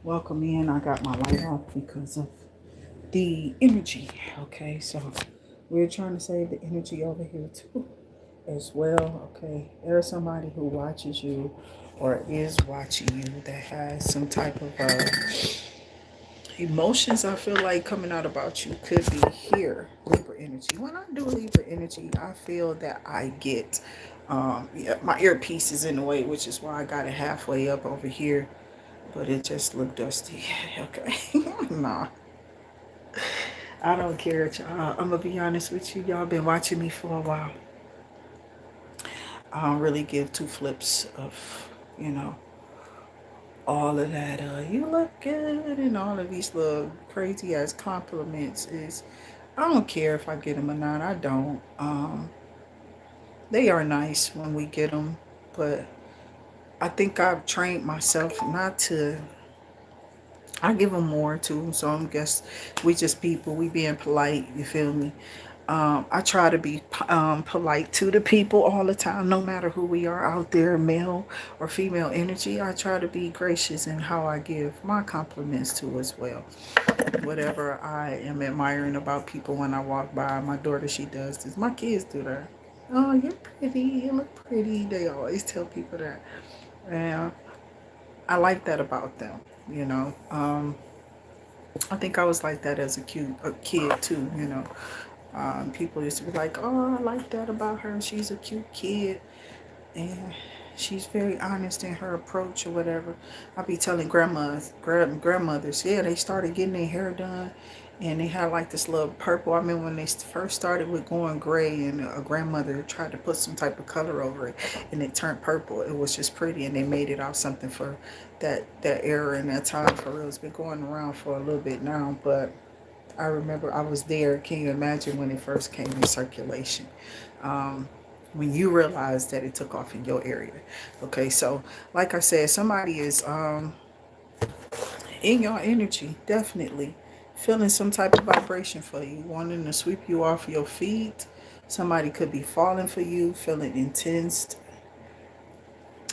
welcome in. I got my light off because of the energy. Okay, so we're trying to save the energy over here too, as well. Okay, there's somebody who watches you or is watching you that has some type of emotions. I feel like coming out about you could be here. Libra energy. When I do Libra energy, I feel that I get yeah, my earpiece is in the way, which is why I got it halfway up over here, but it just looked dusty. Okay. Nah, I don't care, y'all. I'm gonna be honest with you. Y'all been watching me for a while. I don't really give two flips of, you know, all of that. You look good, and all of these little crazy ass compliments is. I don't care if I get them or not. I don't. They are nice when we get them, but I think I've trained myself not to. I give them more too, so I guess we just people. We being polite. You feel me? I try to be polite to the people all the time, no matter who we are out there, male or female energy. I try to be gracious in how I give my compliments to as well. Whatever I am admiring about people when I walk by, my daughter, she does this. My kids do that. Oh, you're pretty. You look pretty. They always tell people that. And I like that about them, you know. I think I was like that as a kid too, you know. People used to be like, oh, I like that about her. She's a cute kid. And she's very honest in her approach or whatever. I'll be telling grandmothers, yeah, they started getting their hair done. And they had like this little purple. I mean, when they first started with going gray, and a grandmother tried to put some type of color over it, and it turned purple. It was just pretty, and they made it out something for that era and that time. For real, it's been going around for a little bit now, but I remember I was there. Can you imagine when it first came in circulation? When you realized that it took off in your area. Okay, so like I said, somebody is in your energy, definitely feeling some type of vibration for you, wanting to sweep you off your feet. Somebody could be falling for you, feeling intense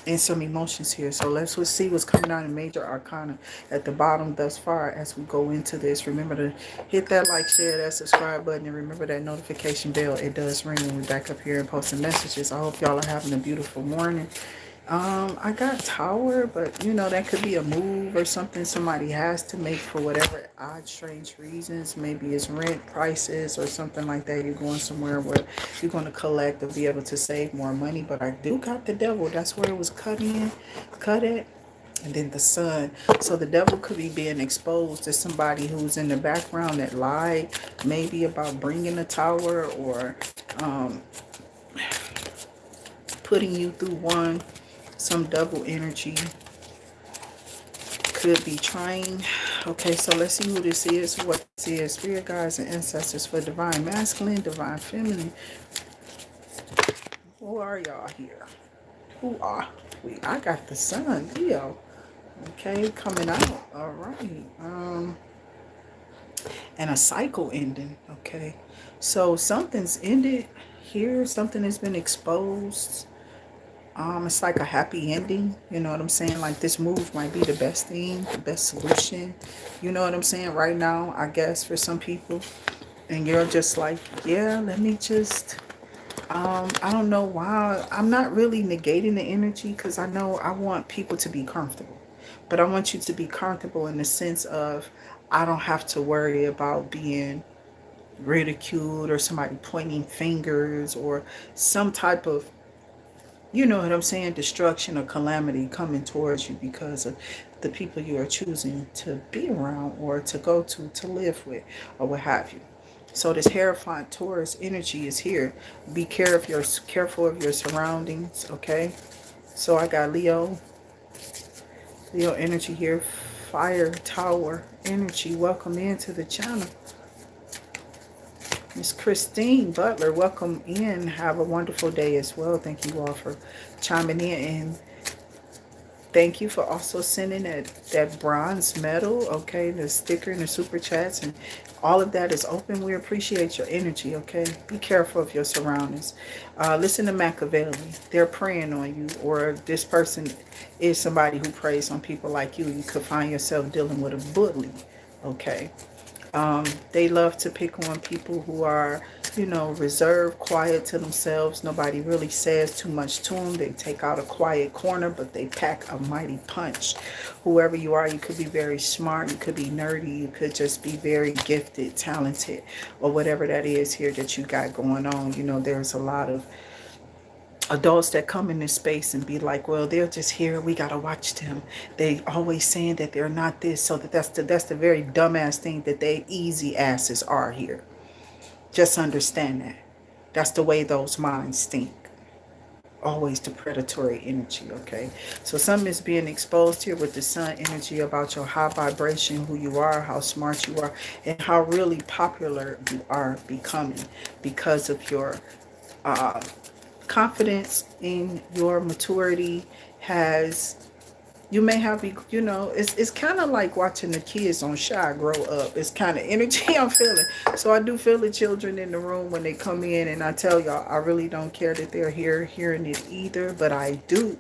and some emotions here. So let's see what's coming out in major arcana at the bottom thus far as we go into this. Remember to hit that like, share, that subscribe button, and remember that notification bell. It does ring when we're back up here and posting messages. I hope y'all are having a beautiful morning. I got tower, but you know, that could be a move or something somebody has to make for whatever odd, strange reasons. Maybe it's rent, prices, or something like that. You're going somewhere where you're going to collect or be able to save more money. But I do got the devil. That's where it was cut at. And then the sun. So the devil could be being exposed to somebody who's in the background that lied, maybe about bringing a tower, or putting you through one. Some double energy could be trying. Okay, so let's see who this is, what this is. Spirit guides and ancestors for divine masculine, divine feminine. Who are y'all here? Who are we? I got the sun, Leo. Okay, coming out. All right. And a cycle ending. Okay, so something's ended here. Something has been exposed. It's like a happy ending, you know what I'm saying? Like this move might be the best thing, the best solution, you know what I'm saying, right now, I guess, for some people. And you're just like, yeah, let me just, I don't know why. I'm not really negating the energy, because I know I want people to be comfortable. But I want you to be comfortable in the sense of, I don't have to worry about being ridiculed or somebody pointing fingers or some type of, you know what I'm saying, destruction or calamity coming towards you because of the people you are choosing to be around or to go to live with, or what have you. So this Hierophant Taurus energy is here. Be careful of your surroundings, okay? So I got Leo energy here. Fire Tower energy. Welcome into the channel. Miss Christine Butler, welcome in. Have a wonderful day as well. Thank you all for chiming in. And Thank you for also sending that bronze medal, okay, the sticker and the super chats, and all of that is open. We appreciate your energy, okay? Be careful of your surroundings. Listen to Machiavelli. They're preying on you, or this person is somebody who preys on people like you. You could find yourself dealing with a bully, okay? They love to pick on people who are, you know, reserved, quiet to themselves. Nobody really says too much to them. They take out a quiet corner, but they pack a mighty punch. Whoever you are, you could be very smart, you could be nerdy, you could just be very gifted, talented, or whatever that is here that you got going on. You know, there's a lot of adults that come in this space and be like, well, they're just here, we gotta watch them, they always saying that they're not this, so that's the very dumbass thing that they easy asses are here. Just understand that that's the way those minds think. Always the predatory energy, okay? So something is being exposed here with the sun energy about your high vibration, who you are, how smart you are, and how really popular you are becoming because of your confidence in your maturity. Has, you may have, you know, it's kind of like watching the kids on Shy grow up. It's kind of energy I'm feeling. So I do feel the children in the room when they come in, and I tell y'all, I really don't care that they're here hearing it either, but I do.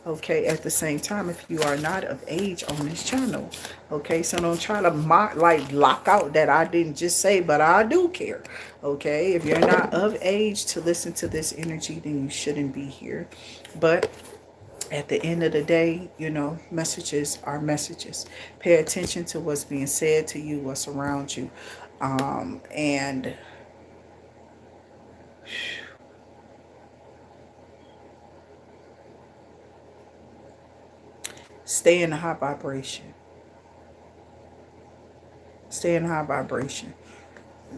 Okay, at the same time, if you are not of age on this channel, okay, so don't try to like lock out that I didn't just say, but I do care. Okay, if you're not of age to listen to this energy, then you shouldn't be here. But at the end of the day, you know, messages are messages. Pay attention to what's being said to you, what's around you, and stay in a high vibration. Stay in high vibration.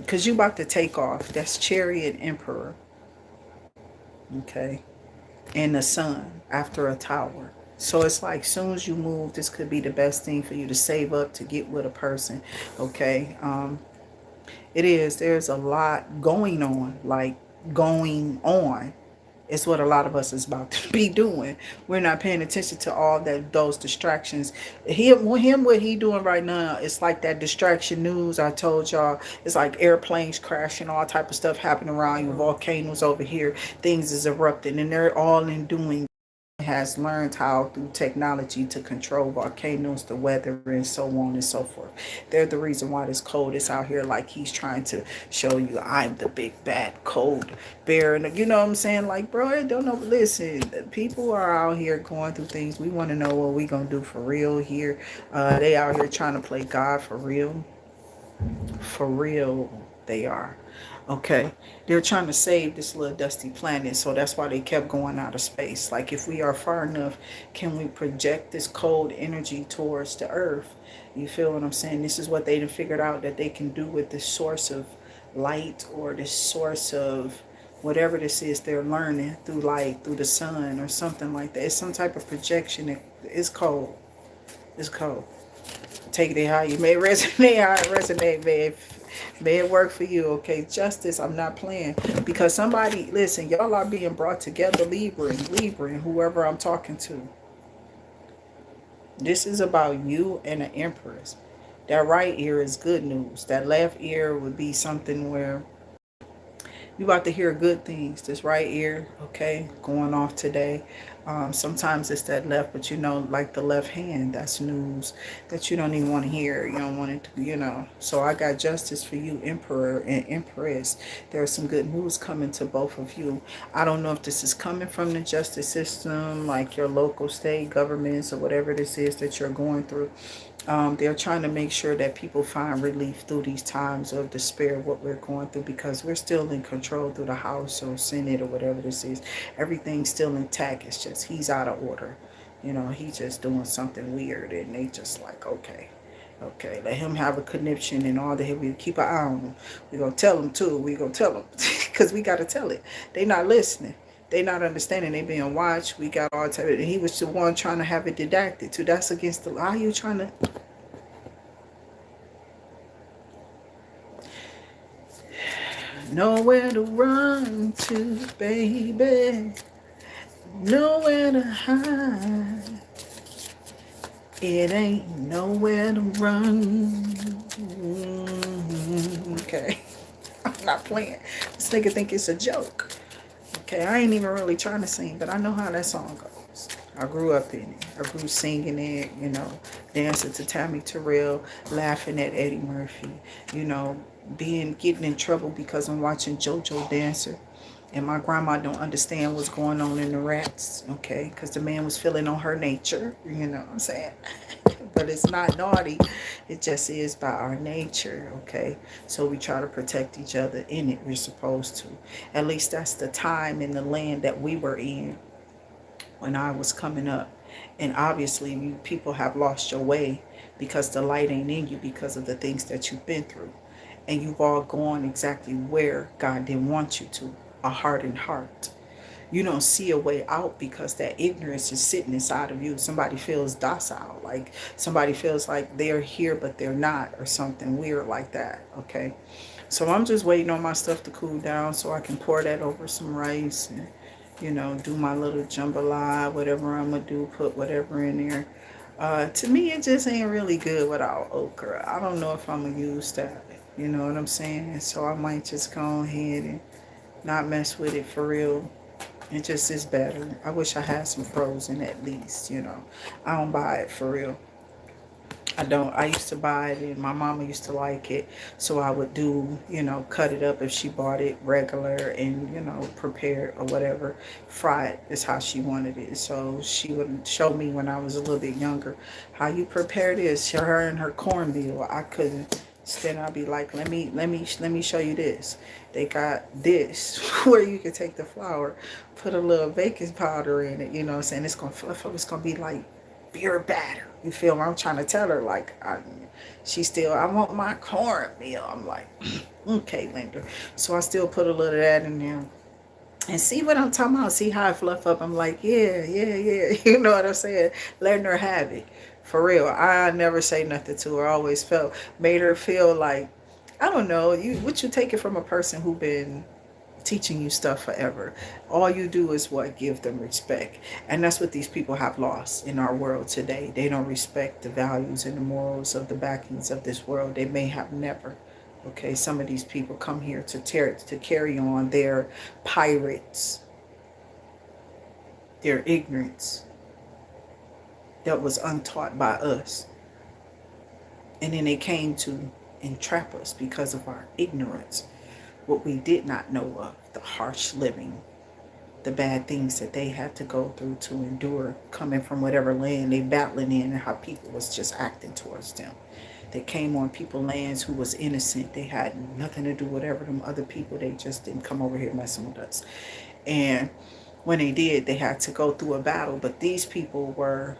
Because you about to take off. That's Chariot Emperor. Okay. And the sun after a tower. So it's like, soon as you move, this could be the best thing for you to save up to get with a person. Okay. It is. There's a lot going on. Like, going on. It's what a lot of us is about to be doing. We're not paying attention to all those distractions. What he doing right now, it's like that distraction news I told y'all. It's like airplanes crashing, all type of stuff happening around you, volcanoes over here, things is erupting, and they're all in doing. Has learned how through technology to control volcanoes, the weather, and so on and so forth. They're the reason why this cold is out here. Like, he's trying to show you, I'm the big bad cold bear, and you know what I'm saying? Like, bro, I don't know. Listen, people are out here going through things. We want to know what we gonna do for real here. They out here trying to play God for real. For real, they are. Okay, they're trying to save this little dusty planet, so that's why they kept going out of space. Like, if we are far enough, can we project this cold energy towards the earth? You feel what I'm saying? This is what they figured out that they can do with this source of light, or this source of whatever this is they're learning through light, through the sun, or something like that. It's some type of projection. It's cold. It's cold. Take it how you may resonate, how it resonate, man. May it work for you, okay? Justice, I'm not playing. Because somebody, listen, y'all are being brought together, Libra, and whoever I'm talking to. This is about you and an Empress. That right ear is good news. That left ear would be something where you about to hear good things. This right ear, okay, going off today. Sometimes it's that left, but you know, like the left hand, that's news that you don't even want to hear. You don't want it to, you know. So I got justice for you, Emperor and Empress. There's some good news coming to both of you. I don't know if this is coming from the justice system, like your local state governments or whatever this is that you're going through. They're trying to make sure that people find relief through these times of despair, what we're going through, because we're still in control through the House or Senate or whatever this is. Everything's still intact. It's just he's out of order. You know, he's just doing something weird, and they just like, okay, let him have a conniption and all that. We keep an eye on him. We're going to tell him too. We're going to tell him because we got to tell it. They not listening. They not understanding. They being watched. We got all type of, he was the one trying to have it didactic too. That's against the law. How you trying to? Nowhere to run to, baby. Nowhere to hide. It ain't nowhere to run. Okay. I'm not playing. This nigga think it's a joke. Okay, I ain't even really trying to sing, but I know how that song goes. I grew up in it. I grew singing it, you know, dancing to Tammy Terrell, laughing at Eddie Murphy, you know, getting in trouble because I'm watching JoJo Dancer. And my grandma don't understand what's going on in the rats, okay? Because the man was feeling on her nature, you know what I'm saying? But it's not naughty. It just is by our nature, okay? So we try to protect each other in it. We're supposed to. At least that's the time in the land that we were in when I was coming up. And obviously, you people have lost your way because the light ain't in you because of the things that you've been through. And you've all gone exactly where God didn't want you to, a hardened heart. You don't see a way out because that ignorance is sitting inside of you. Somebody feels docile, like somebody feels like they're here but they're not, or something weird like that, okay? So I'm just waiting on my stuff to cool down so I can pour that over some rice and, you know, do my little jambalaya, whatever I'm going to do, put whatever in there. To me, it just ain't really good without okra. I don't know if I'm going to use that, you know what I'm saying? So I might just go ahead and not mess with it for real. It just is better. I wish I had some frozen at least, you know. I don't buy it for real. I don't. I used to buy it and my mama used to like it. So I would do, you know, cut it up if she bought it regular and, you know, prepare it or whatever. Fry it is how she wanted it. So she would show me when I was a little bit younger how you prepare this. Her and her cornmeal. I couldn't. Then I'll be like, let me show you this. They got this where you can take the flour, put a little baking powder in it, you know what I'm saying? It's gonna fluff up, it's gonna be like beer batter. You feel me? I'm trying to tell her like I want my cornmeal. I'm like, okay, Linda. So I still put a little of that in there. And see what I'm talking about? See how I fluff up? I'm like, yeah. You know what I'm saying? Letting her have it. For real. I never say nothing to her. I always made her feel like, I don't know, what you take it from a person who been teaching you stuff forever. All you do is what? Give them respect. And that's what these people have lost in our world today. They don't respect the values and the morals of the backings of this world. They may have never. Okay, some of these people come here to carry on their pirates, their ignorance that was untaught by us. And then they came to entrap us because of our ignorance, what we did not know of, the harsh living, the bad things that they had to go through to endure, coming from whatever land they battling in, and how people was just acting towards them. They came on people's lands who was innocent. They had nothing to do with whatever them other people. They just didn't come over here messing with us. And when they did, they had to go through a battle. But these people were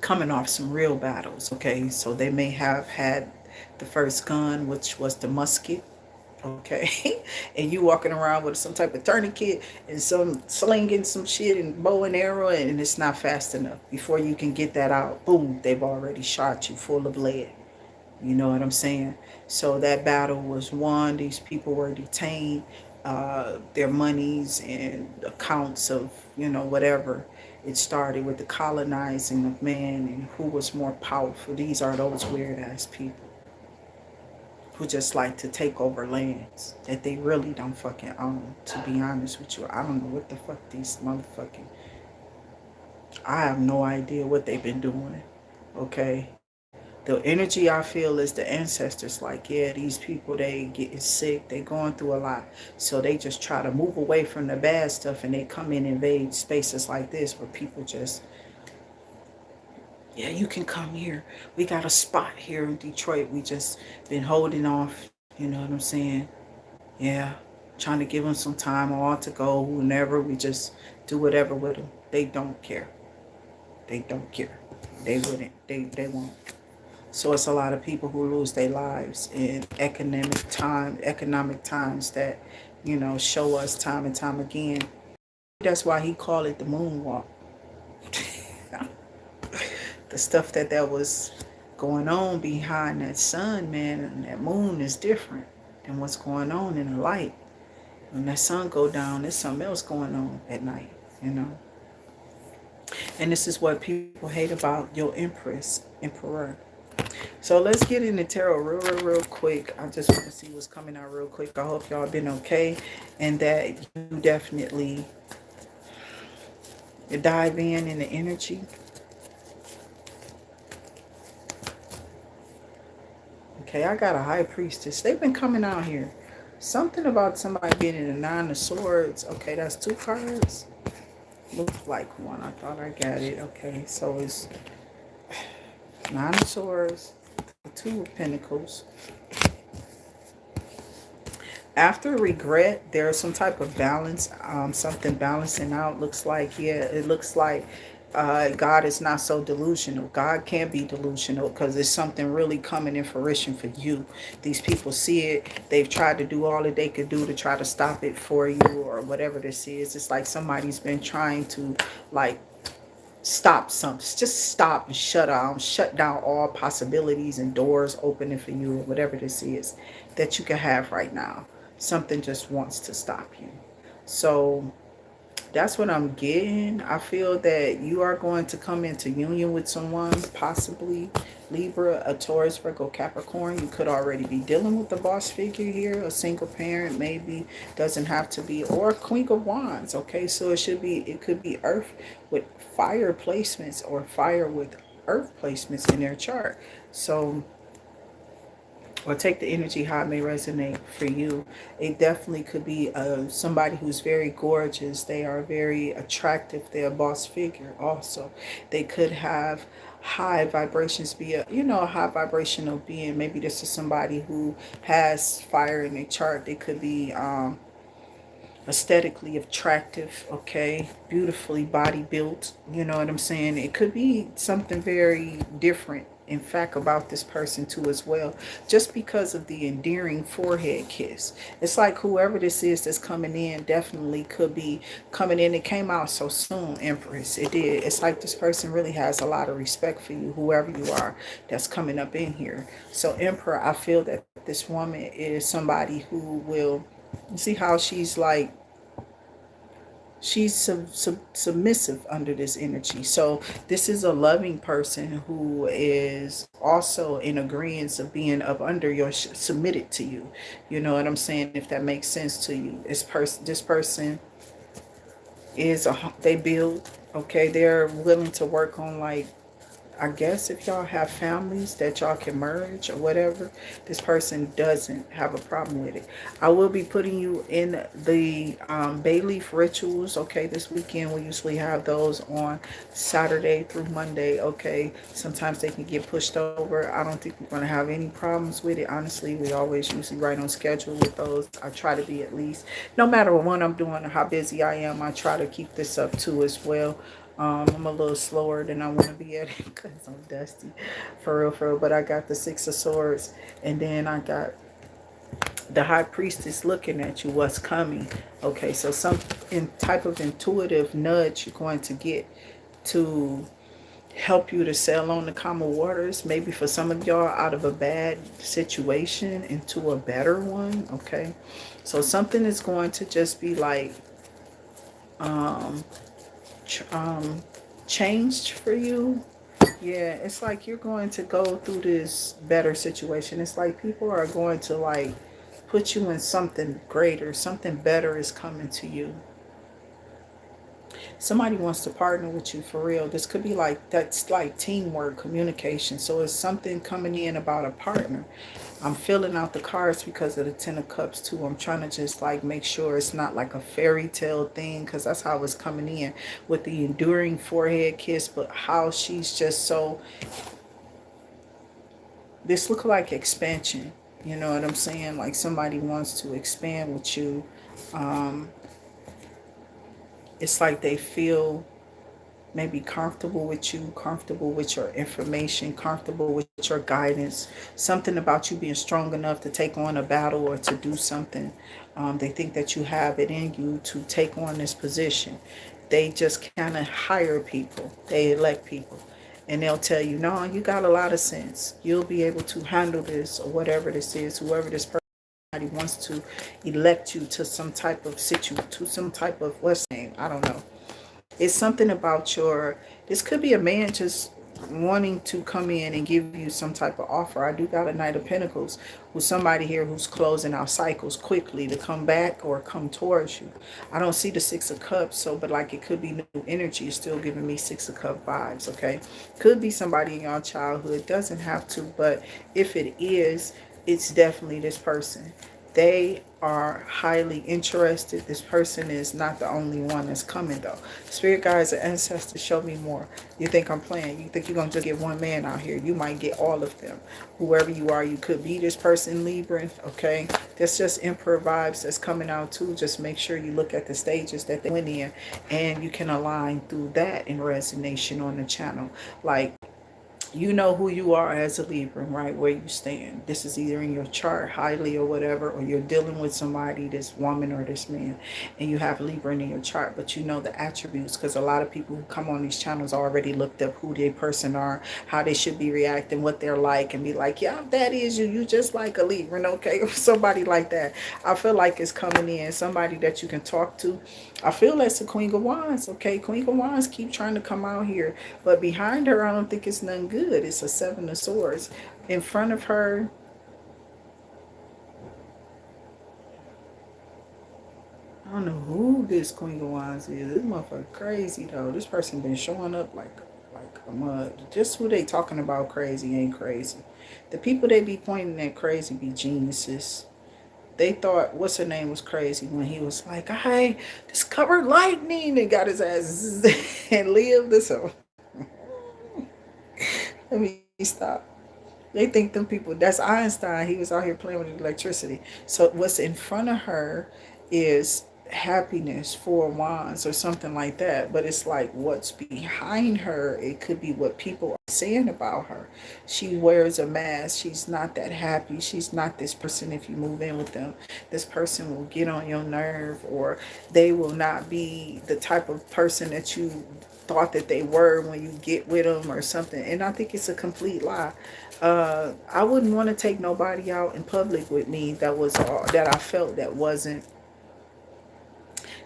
coming off some real battles, okay? So they may have had the first gun, which was the musket, okay? And you walking around with some type of tourniquet and some slinging some shit and bow and arrow, and it's not fast enough. Before you can get that out, boom, they've already shot you full of lead. You know what I'm saying? So that battle was won. These people were detained. Their monies and accounts of, you know, whatever. It started with the colonizing of man and who was more powerful. These are those weird ass people who just like to take over lands that they really don't fucking own, to be honest with you. I don't know what the fuck these motherfucking, I have no idea what they've been doing, okay? The energy I feel is the ancestors like, yeah, these people, they getting sick, they going through a lot. So they just try to move away from the bad stuff and they come in and invade spaces like this where people just, yeah, you can come here. We got a spot here in Detroit. We just been holding off. You know what I'm saying? Yeah. Trying to give them some time all to go. Whenever we just do whatever with them. They don't care. They don't care. They wouldn't. They won't. So it's a lot of people who lose their lives in economic times that, you know, show us time and time again. That's why he called it the moonwalk. The stuff that was going on behind that sun, man, and that moon is different than what's going on in the light. When that sun go down, there's something else going on at night, you know. And this is what people hate about your emperor. So let's get into tarot real quick. I just want to see what's coming out real quick. I hope y'all been okay and that you definitely dive in the energy. Okay, I got a high priestess. They've been coming out here. Something about somebody being in the Nine of Swords. Okay, that's 2 cards. Looks like one. I thought I got it. Okay, so it's 9 of Swords, 2 of Pentacles. After regret, there's some type of balance, something balancing out. Looks like, yeah, it looks like God is not so delusional. God can't be delusional because there's something really coming in fruition for you. These people see it. They've tried to do all that they could do to try to stop it for you or whatever this is. It's like somebody's been trying to like stop something. Just stop and shut down all possibilities and doors opening for you or whatever this is that you can have right now. Something just wants to stop you. So that's what I'm getting. I feel that you are going to come into union with someone, possibly Libra, a Taurus, Virgo, Capricorn. You could already be dealing with the boss figure here, a single parent, maybe, doesn't have to be, or Queen of Wands. Okay, so it could be Earth with fire placements or fire with Earth placements in their chart. So, or take the energy how it may resonate for you. It definitely could be somebody who's very gorgeous. They are very attractive. They're a boss figure also. They could have high vibrations, be a high vibrational being. Maybe this is somebody who has fire in their chart. They could be aesthetically attractive, okay, beautifully body built, you know what I'm saying? It could be something very different, in fact, about this person too as well, just because of the endearing forehead kiss. It's like whoever this is that's coming in definitely could be coming in. It came out so soon, Empress. It did. It's like this person really has a lot of respect for you, whoever you are that's coming up in here. So Emperor, I feel that this woman is somebody who will, you see how she's like, she's submissive under this energy. So this is a loving person who is also in agreement of being up under your submitted to you. You know what I'm saying? If that makes sense to you. This person is they build, okay, they're willing to work on, like, I guess if y'all have families that y'all can merge or whatever, this person doesn't have a problem with it. I will be putting you in the bayleaf rituals, okay, this weekend. We usually have those on Saturday through Monday, okay. Sometimes they can get pushed over. I don't think we're going to have any problems with it. Honestly, we always usually right on schedule with those. I try to be, at least, no matter what I'm doing or how busy I am, I try to keep this up too as well. I'm a little slower than I want to be at it because I'm dusty, for real. But I got the 6 of Swords, and then I got the High Priestess looking at you, what's coming. Okay, so some type of intuitive nudge you're going to get to help you to sail on the calmer waters. Maybe for some of y'all, out of a bad situation into a better one. Okay, so something is going to just be like changed for you. Yeah, it's like you're going to go through this better situation. It's like people are going to like put you in something greater, something better is coming to you. Somebody wants to partner with you for real. This could be like, that's like teamwork, communication. So it's something coming in about a partner. I'm filling out the cards because of the 10 of Cups too. I'm trying to just like make sure it's not like a fairy tale thing, because that's how it's coming in with the enduring forehead kiss. But how she's just so, this look like expansion. You know what I'm saying? Like somebody wants to expand with you. It's like they feel maybe comfortable with you, comfortable with your information, comfortable with your guidance, something about you being strong enough to take on a battle or to do something. They think that you have it in you to take on this position. They just kind of hire people. They elect people. And they'll tell you, no, you got a lot of sense. You'll be able to handle this or whatever this is, whoever this person wants to elect you to some type of to some type of, what's the name? I don't know. It's something about this could be a man just wanting to come in and give you some type of offer. I do got a Knight of Pentacles with somebody here who's closing out cycles quickly to come back or come towards you. I don't see the Six of Cups, so but like it could be new energy. It's still giving me Six of Cup vibes, okay? Could be somebody in your childhood. Doesn't have to, but if it is, it's definitely this person. They are highly interested. This person is not the only one that's coming though. Spirit guides and ancestors, show me more. You think I'm playing? You think you're going to just get one man out here? You might get all of them. Whoever you are, you could be this person, Libra, okay? That's just Emperor vibes that's coming out too. Just make sure you look at the stages that they went in and you can align through that in resonation on the channel. Like, you know who you are as a Libra, right? Where you stand. This is either in your chart highly or whatever, or you're dealing with somebody, this woman or this man, and you have Libra in your chart, but you know the attributes, because a lot of people who come on these channels already looked up who their person are, how they should be reacting, what they're like, and be like, yeah, that is you. You just like a Libra, okay? Somebody like that. I feel like it's coming in. Somebody that you can talk to. I feel that's the Queen of Wands, okay? Queen of Wands keep trying to come out here, but behind her, I don't think it's none good. It's a Seven of Swords. In front of her, I don't know who this Queen of Wands is. This motherfucker crazy though. This person been showing up like a mud. Just who they talking about crazy ain't crazy. The people they be pointing at crazy be geniuses. They thought what's her name was crazy when he was like, I discovered lightning and got his ass and lived this up. Let me stop. They think them people, that's Einstein. He was out here playing with electricity. So what's in front of her is happiness, Four Wands or something like that. But it's like what's behind her, it could be what people are saying about her. She wears a mask. She's not that happy. She's not this person. If you move in with them, this person will get on your nerve, or they will not be the type of person that you thought that they were when you get with them or something. And I think it's a complete lie. I wouldn't want to take nobody out in public with me that I felt that wasn't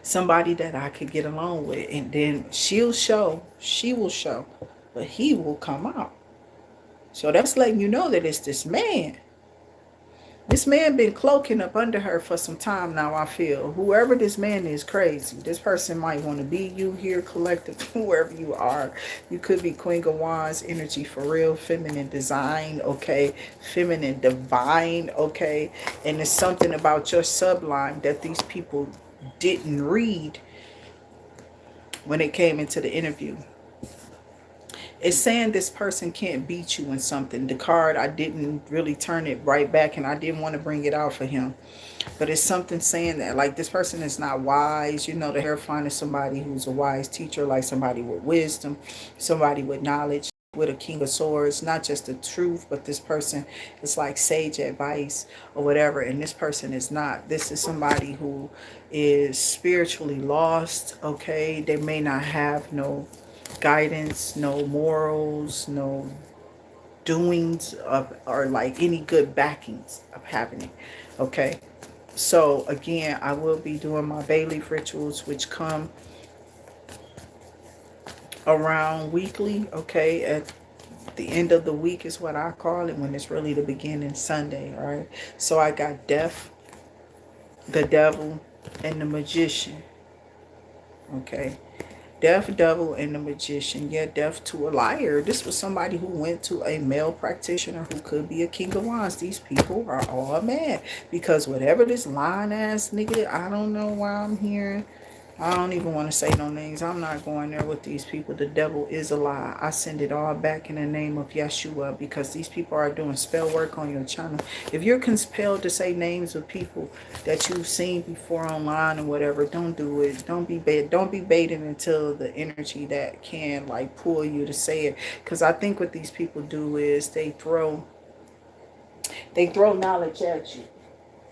somebody that I could get along with. And then she will show, but he will come out. So that's letting you know that it's this man. This man been cloaking up under her for some time now, I feel. Whoever this man is crazy. This person might want to be you here, collective, wherever you are. You could be Queen of Wands energy for real, feminine design, okay? Feminine divine, okay? And it's something about your subline that these people didn't read when it came into the interview. It's saying this person can't beat you in something. The card, I didn't really turn it right back and I didn't want to bring it out for him. But it's something saying that, like, this person is not wise. You know, the Hierophant is somebody who's a wise teacher, like somebody with wisdom, somebody with knowledge, with a King of Swords, not just the truth, but this person is like sage advice or whatever. And this person is not. This is somebody who is spiritually lost, okay? They may not have no guidance, no morals, no doings of, or like any good backings of having it, okay? So again, I will be doing my bayleaf rituals, which come around weekly, okay? At the end of the week is what I call it, when it's really the beginning Sunday, all right? So I got death, the devil, and the magician, okay? Deaf, devil, and the magician. Yeah, deaf to a liar. This was somebody who went to a male practitioner who could be a King of Wands. These people are all mad because whatever this lying ass nigga, I don't know why I'm hearing. I don't even want to say no names. I'm not going there with these people. The devil is a lie. I send it all back in the name of Yeshua, because these people are doing spell work on your channel. If you're compelled to say names of people that you've seen before online or whatever, don't do it. Don't be baited until the energy that can like pull you to say it. Because I think what these people do is they throw knowledge at you,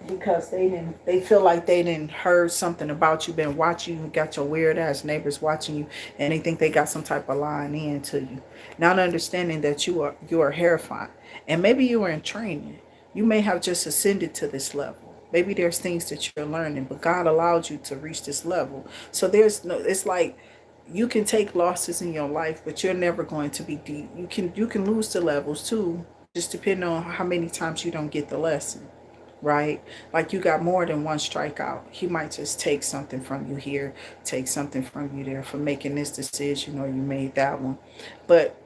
because they feel like they didn't heard something about you, been watching you, got your weird ass neighbors watching you, and they think they got some type of line in to you, not understanding that you are Hierophant, and maybe you were in training. You may have just ascended to this level. Maybe there's things that you're learning, but God allowed you to reach this level. So there's no, it's like you can take losses in your life, but you're never going to be deep. You can lose the levels too, just depending on how many times you don't get the lesson, right? Like you got more than one strikeout. He might just take something from you here, take something from you there for making this decision, or you made that one. But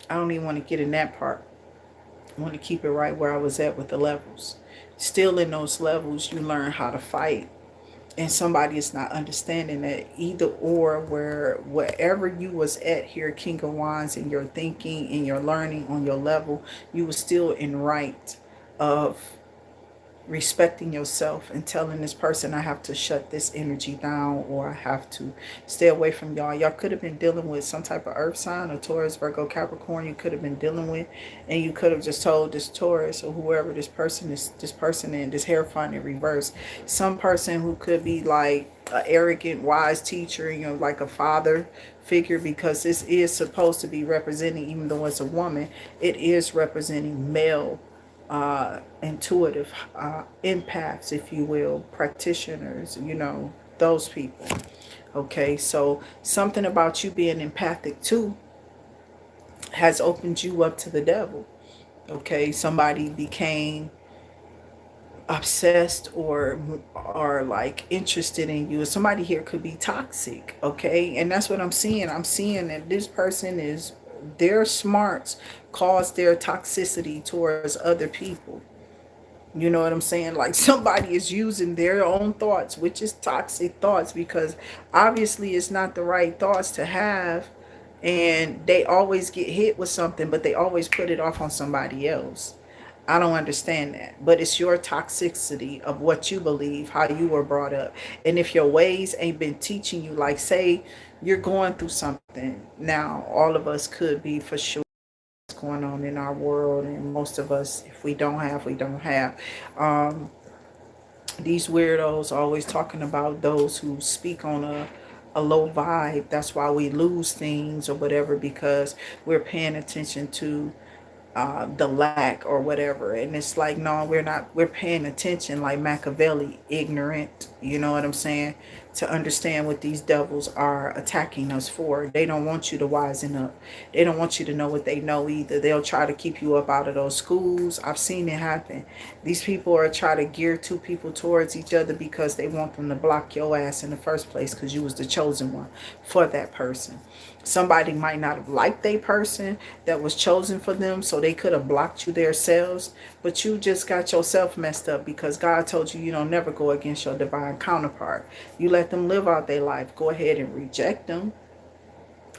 I don't even want to get in that part. I want to keep it right where I was at with the levels. Still in those levels, you learn how to fight, and somebody is not understanding that either or, where wherever you was at here, King of Wands, in your thinking, in your learning on your level, you was still in right of respecting yourself and telling this person, I have to shut this energy down, or I have to stay away from y'all. Y'all could have been dealing with some type of earth sign, or Taurus, Virgo, Capricorn, you could have been dealing with, and you could have just told this Taurus or whoever this person is, this person in this Hierophant in reverse, some person who could be like an arrogant wise teacher, like a father figure, because this is supposed to be representing, even though it's a woman, it is representing male intuitive empaths, if you will, practitioners, those people. Okay, so something about you being empathic too has opened you up to the devil. Okay, somebody became obsessed or like interested in you. Somebody here could be toxic. Okay, and that's what I'm seeing. I'm seeing that this person is, their smarts cause their toxicity towards other people. You know what I'm saying? Like somebody is using their own thoughts, which is toxic thoughts, because obviously it's not the right thoughts to have. And they always get hit with something, but they always put it off on somebody else. I don't understand that. But it's your toxicity of what you believe, how you were brought up. And if your ways ain't been teaching you, like say you're going through something. Now, all of us could be for sure going on in our world, and most of us, if we don't have, we don't have. These weirdos always talking about those who speak on a low vibe. That's why we lose things or whatever, because we're paying attention to the lack or whatever. And it's like, no, we're not. We're paying attention like Machiavelli, ignorant, you know what I'm saying, to understand what these devils are attacking us for. They don't want you to wisen up. They don't want you to know what they know either. They'll try to keep you up out of those schools. I've seen it happen. These people are trying to gear two people towards each other because they want them to block your ass in the first place, because you was the chosen one for that person. Somebody might not have liked a person that was chosen for them, so they could have blocked you themselves, but you just got yourself messed up because God told you, you don't never go against your divine counterpart. You let them live out their life. Go ahead and reject them.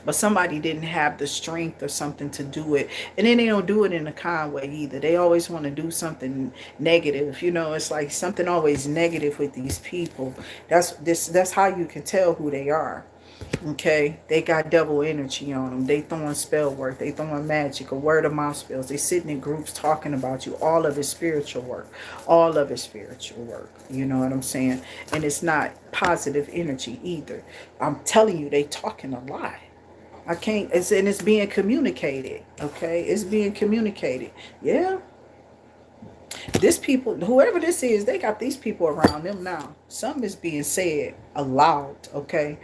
But somebody didn't have the strength or something to do it. And then they don't do it in a kind way either. They always want to do something negative. It's like something always negative with these people. That's how you can tell who they are. Okay, they got double energy on them. They throwing spell work. They throwing magic or word of mouth spells. They sitting in groups talking about you. All of it spiritual work. All of it spiritual work. You know what I'm saying? And it's not positive energy either. I'm telling you, they talking a lot. I can't. It's being communicated. Okay, it's being communicated. Yeah. This people, whoever this is, they got these people around them now. Something is being said aloud. Okay.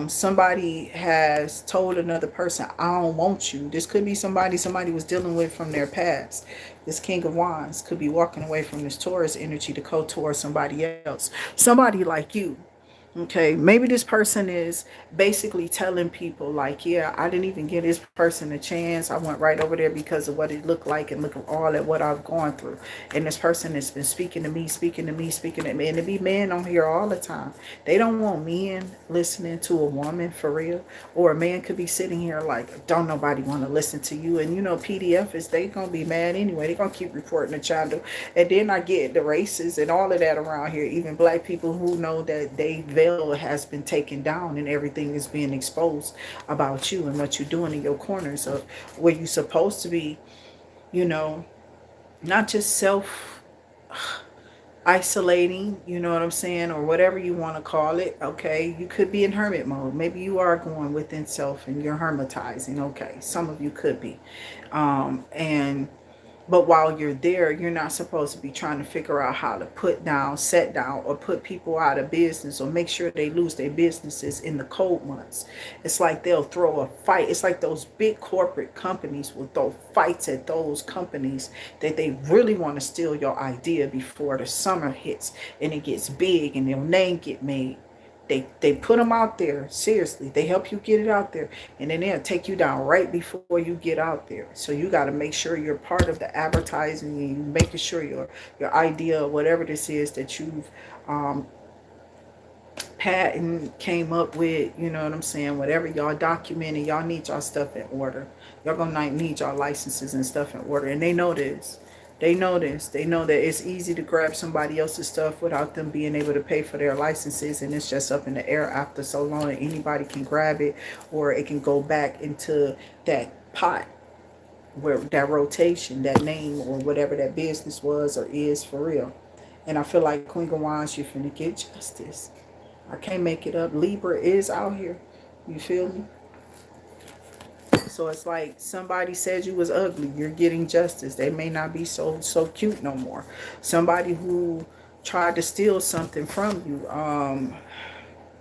Somebody has told another person, I don't want you. This could be somebody was dealing with from their past. This King of Wands could be walking away from this Taurus energy to go towards somebody else. Somebody like you. Okay, maybe this person is basically telling people like, yeah, I didn't even give this person a chance. I went right over there because of what it looked like and look all at what I've gone through. And this person has been speaking to me, speaking to me, speaking to me. And there be men on here all the time. They don't want men listening to a woman for real. Or a man could be sitting here like, don't nobody want to listen to you. And PDF is, they going to be mad anyway. They going to keep reporting the channel. And then I get the races and all of that around here. Even black people who know that they veil has been taken down and everything is being exposed about you and what you're doing in your corners of where you're supposed to be, not just self isolating, you know what I'm saying, or whatever you want to call it. Okay, you could be in hermit mode. Maybe you are going within self and you're hermetizing. Okay, some of you could be, and But while you're there, you're not supposed to be trying to figure out how to put down, set down, or put people out of business or make sure they lose their businesses in the cold months. It's like they'll throw a fight. It's like those big corporate companies will throw fights at those companies that they really want to steal your idea before the summer hits and it gets big and their name get made. They put them out there, seriously. They help you get it out there, and then they'll take you down right before you get out there. So you got to make sure you're part of the advertising and you making sure your idea, whatever this is that you've patent came up with, you know what I'm saying, whatever y'all documented, y'all need y'all stuff in order. Y'all gonna need y'all licenses and stuff in order, and they know this. They know this. They know that it's easy to grab somebody else's stuff without them being able to pay for their licenses, and it's just up in the air after so long that anybody can grab it, or it can go back into that pot where that rotation, that name, or whatever that business was or is for real. And I feel like Queen of Wands, you're finna get justice. I can't make it up. Libra is out here. You feel me? So it's like somebody said you was ugly. You're getting justice. They may not be so cute no more. Somebody who tried to steal something from you,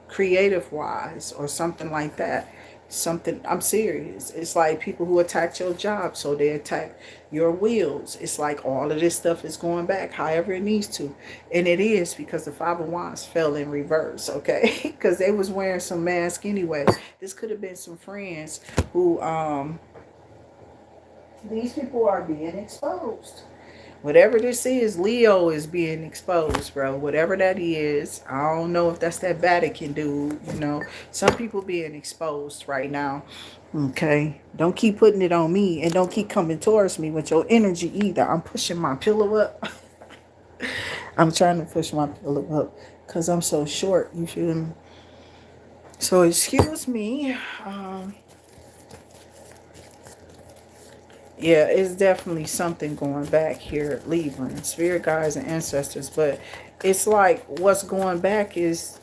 creative wise or something like that. Something, I'm serious. It's like people who attacked your job, so they attack your wills. It's like all of this stuff is going back however it needs to, and it is because the Five of Wands fell in reverse, okay? Because they was wearing some mask anyway. This could have been some friends who these people are being exposed. Whatever this is, Leo is being exposed, bro. Whatever that is. I don't know if that's that Vatican dude, you know. Some people being exposed right now. Okay. Don't keep putting it on me, and don't keep coming towards me with your energy either. I'm pushing my pillow up. I'm trying to push my pillow up because I'm so short. You feel me? So excuse me. Yeah, it's definitely something going back here at Libra and spirit guides and ancestors. But it's like what's going back is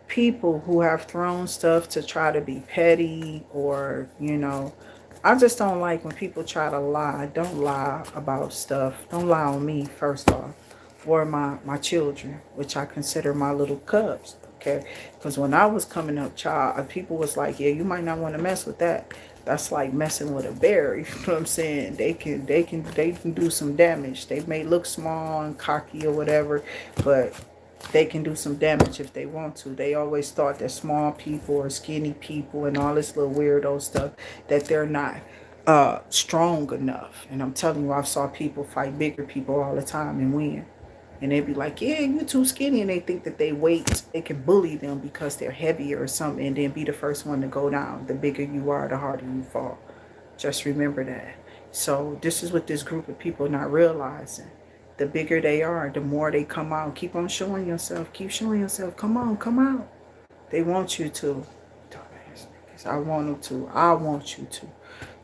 people who have thrown stuff to try to be petty, or, you know, I just don't like when people try to lie. Don't lie about stuff. Don't lie on me, first off, or my children, which I consider my little cubs. Okay, because when I was coming up, child, people was like, yeah, you might not want to mess with that. That's like messing with a bear. You know what I'm saying? They can do some damage. They may look small and cocky or whatever, but they can do some damage if they want to. They always thought that small people or skinny people and all this little weirdo stuff, that they're not strong enough. And I'm telling you, I saw people fight bigger people all the time and win. And they'd be like, yeah, you're too skinny. And they think that they can bully them because they're heavier or something, and then be the first one to go down. The bigger you are, the harder you fall. Just remember that. So this is what this group of people are not realizing. The bigger they are, the more they come out. Keep on showing yourself. Keep showing yourself. Come on, come out. They want you to. I want them to. I want you to.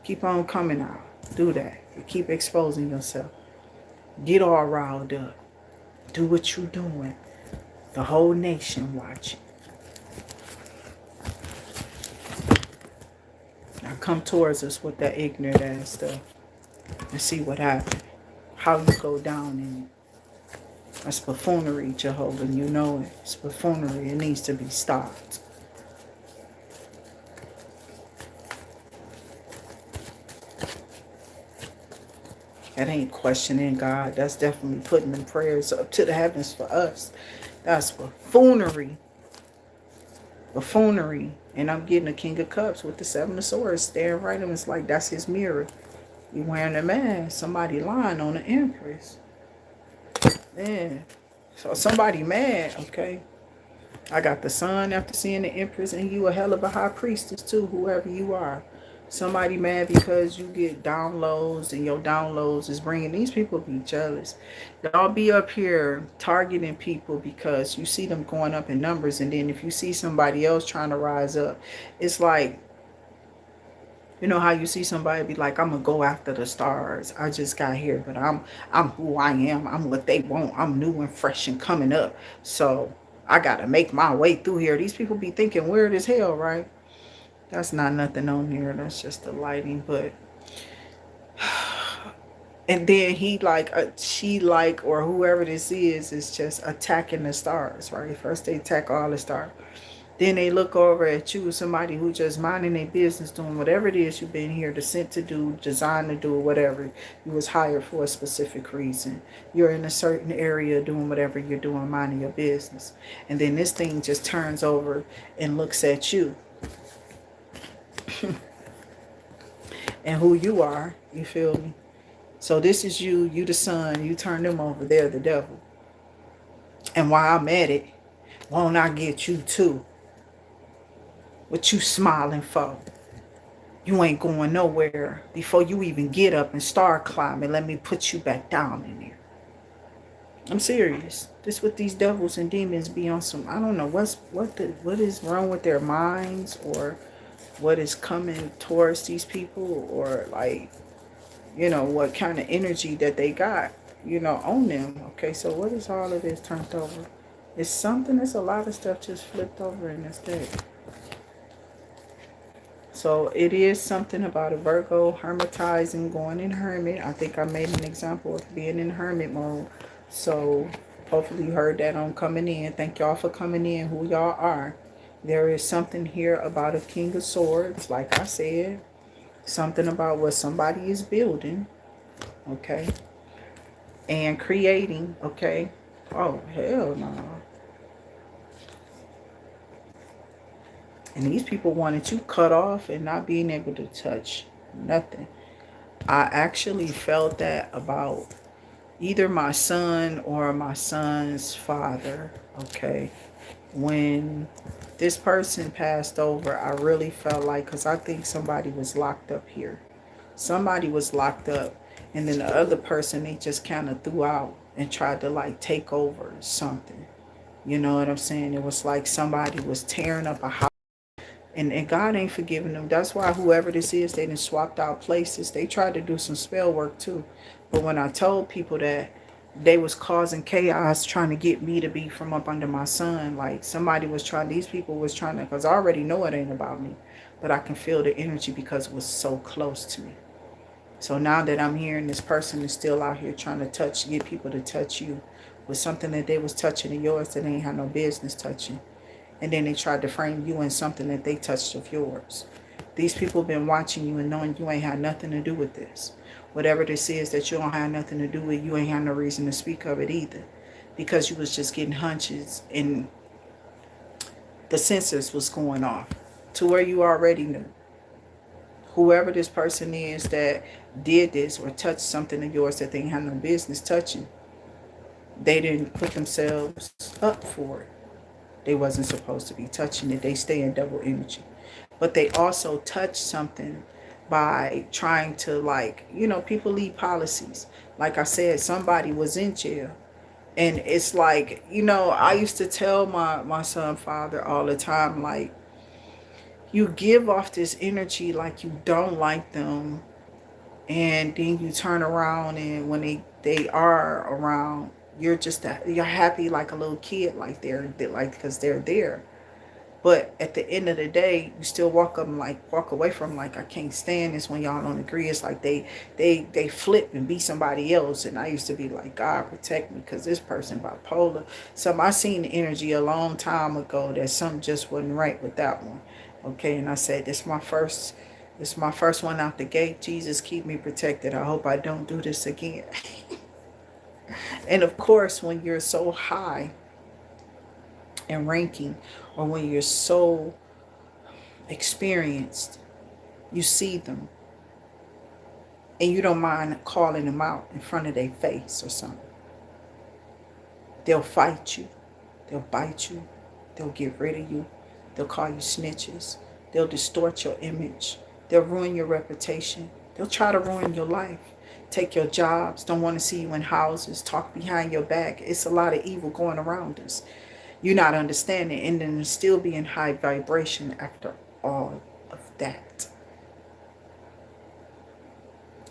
Keep on coming out. Do that. Keep exposing yourself. Get all riled up. Do what you're doing. The whole nation watching. Now come towards us with that ignorant ass stuff and see what happens. How you go down in it. That's buffoonery, Jehovah. You know it. It's buffoonery. It needs to be stopped. That ain't questioning God. That's definitely putting them prayers up to the heavens for us. That's buffoonery. Buffoonery. And I'm getting the King of Cups with the Seven of Swords staring right at him. It's like that's his mirror. You wearing a mask. Somebody lying on the Empress. Yeah. So somebody mad, okay? I got the Sun after seeing the Empress, and you a hell of a high priestess too, whoever you are. Somebody mad because you get downloads, and your downloads is bringing these people be jealous. Y'all be up here targeting people because you see them going up in numbers, and then if you see somebody else trying to rise up, it's like, you know how you see somebody be like, I'm gonna go after the stars. I just got here, but I'm who I am. I'm what they want. I'm new and fresh and coming up. So I gotta make my way through here. These people be thinking weird as hell, right? That's not nothing on here. That's just the lighting. But And then he like, she like, or whoever this is just attacking the stars, right? First they attack all the stars. Then they look over at you, somebody who just minding their business, doing whatever it is you've been here to sent to do, designed to do, whatever. You was hired for a specific reason. You're in a certain area doing whatever you're doing, minding your business. And then this thing just turns over and looks at you and who you are. You feel me? So this is you the sun. You turn them over. They're the devil. And while I'm at it, won't I get you too? What you smiling for? You ain't going nowhere. Before you even get up and start climbing, let me put you back down in there. I'm serious. This what these devils and demons be on some. I don't know what is wrong with their minds, or what is coming towards these people, or like, you know, what kind of energy that they got, you know, on them. Okay, so what is all of this turned over? It's something. It's a lot of stuff just flipped over in this day. So it is something about a Virgo hermetizing, going in hermit. I think I made an example of being in hermit mode. So hopefully you heard that on coming in. Thank y'all for coming in, who y'all are. There is something here about a King of Swords, like I said. Something about what somebody is building, okay? And creating, okay? Oh, hell no. And these people wanted you cut off and not being able to touch nothing. I actually felt that about either my son or my son's father, okay? When this person passed over, I really felt like, because I think somebody was locked up here. Somebody was locked up, and then the other person, they just kind of threw out and tried to like take over something. You know what I'm saying? It was like somebody was tearing up a house. And God ain't forgiving them. That's why whoever this is, they done swapped out places. They tried to do some spell work too. But when I told people that they was causing chaos, trying to get me to be from up under my son, like somebody was trying, these people was trying to, because I already know it ain't about me. But I can feel the energy because it was so close to me. So now that I'm hearing this person is still out here trying to get people to touch you with something that they was touching of yours that they ain't had no business touching. And then they tried to frame you in something that they touched of yours. These people have been watching you and knowing you ain't had nothing to do with this. Whatever this is that you don't have nothing to do with, you ain't have no reason to speak of it either. Because you was just getting hunches and the sensors was going off to where you already knew. Whoever this person is that did this or touched something of yours that they ain't had no business touching, they didn't put themselves up for it. They wasn't supposed to be touching it. They stay in double energy. But they also touch something by trying to, like, you know, people leave policies. Like I said, somebody was in jail. And it's like, you know, I used to tell my son father all the time, like, you give off this energy like you don't like them. And then you turn around and when they are around, you're happy like a little kid, like they're like, because they're there. But at the end of the day, you still walk away from like, I can't stand this when y'all don't agree. It's like they flip and be somebody else. And I used to be like, God protect me, because this person bipolar. I seen the energy a long time ago that something just wasn't right with that one. Okay, and I said, this is my first one out the gate. Jesus, keep me protected. I hope I don't do this again. And of course, when you're so high in ranking, or when you're so experienced, you see them and you don't mind calling them out in front of their face or something. They'll fight you. They'll bite you. They'll get rid of you. They'll call you snitches. They'll distort your image. They'll ruin your reputation. They'll try to ruin your life. Take your jobs. Don't want to see you in houses. Talk behind your back. It's a lot of evil going around us. You're not understanding, and then still be in high vibration after all of that.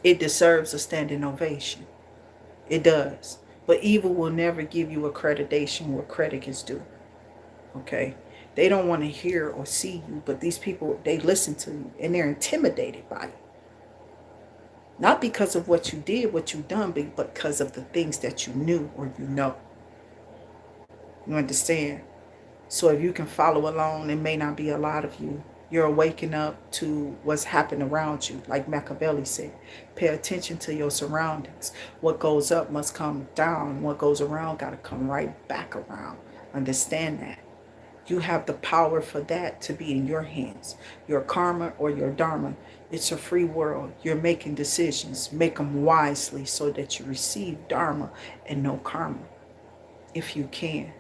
It deserves a standing ovation. It does. But evil will never give you accreditation where credit is due. Okay? They don't want to hear or see you, but these people, they listen to you, and they're intimidated by you. Not because of what you did, what you done, but because of the things that you knew or you know. You understand? So if you can follow along, it may not be a lot of you. You're waking up to what's happened around you. Like Machiavelli said, pay attention to your surroundings. What goes up must come down. What goes around got to come right back around. Understand that. You have the power for that to be in your hands. Your karma or your dharma. It's a free world. You're making decisions. Make them wisely so that you receive dharma and no karma, if you can.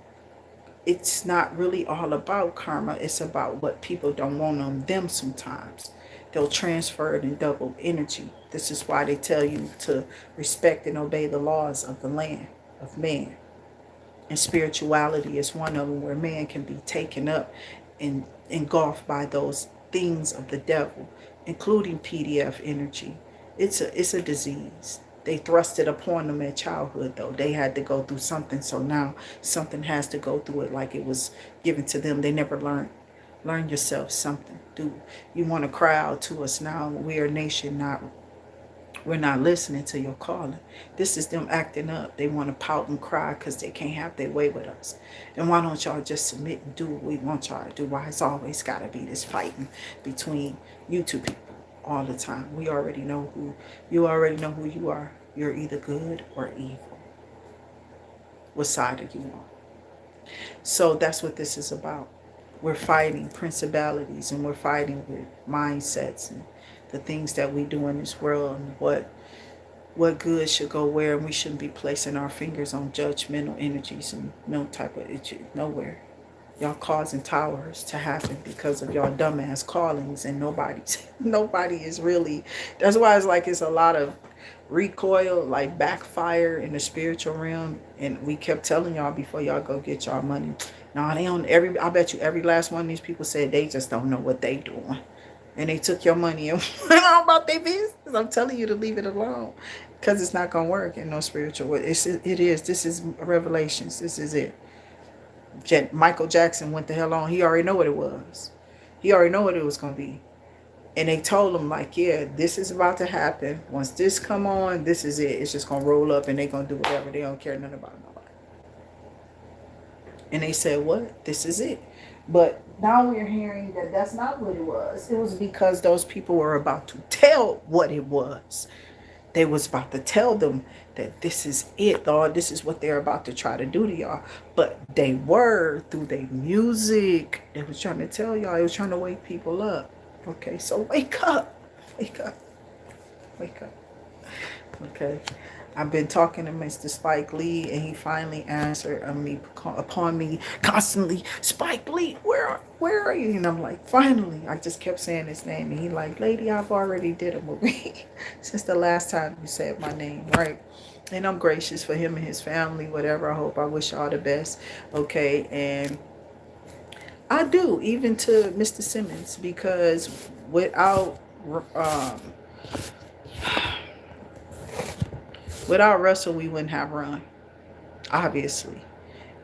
It's not really all about karma. It's about what people don't want on them sometimes. They'll transfer it in double energy. This is why they tell you to respect and obey the laws of the land, of man. And spirituality is one of them, where man can be taken up and engulfed by those things of the devil, including PDF energy. It's a disease. They thrust it upon them at childhood, though. They had to go through something, so now something has to go through it like it was given to them. They never learned. Learn yourself something. Do you want to cry out to us now? We're a nation, we're not listening to your calling. This is them acting up. They want to pout and cry because they can't have their way with us. And why don't y'all just submit and do what we want y'all to do? Why it's always got to be this fighting between you two people all the time? We already know who you are. You're either good or evil. What side are you on? So that's what this is about. We're fighting principalities, and we're fighting with mindsets and the things that we do in this world, and what good should go where, and we shouldn't be placing our fingers on judgmental energies and no type of itchy nowhere. Y'all causing towers to happen because of y'all dumbass callings, and nobody is really. That's why it's like it's a lot of recoil, like backfire in the spiritual realm. And we kept telling y'all before y'all go get y'all money. No, they don't. I bet you every last one of these people said they just don't know what they doing. And they took your money and went on about their business. I'm telling you to leave it alone, because it's not going to work in no spiritual way. This is Revelations. This is it. Michael Jackson went the hell on. He already know what it was. He already know what it was going to be. And they told him, like, yeah, this is about to happen. Once this come on, this is it. It's just going to roll up and they're going to do whatever. They don't care nothing about nobody. And they said, what? This is it. But now we're hearing that that's not what it was. It was because those people were about to tell what it was. They was about to tell them that this is it, Lord. This is what they're about to try to do to y'all. But they were, through their music, they was trying to tell y'all. It was trying to wake people up. Okay, so wake up. Wake up. Wake up. Okay. I've been talking to Mr. Spike Lee, and he finally answered upon me constantly, Spike Lee, where are you? And I'm like, finally. I just kept saying his name, and he like, lady, I've already did a movie since the last time you said my name, right? And I'm gracious for him and his family, whatever. I wish all the best. Okay, and I do, even to Mr. Simmons, because without Russell, we wouldn't have run, obviously.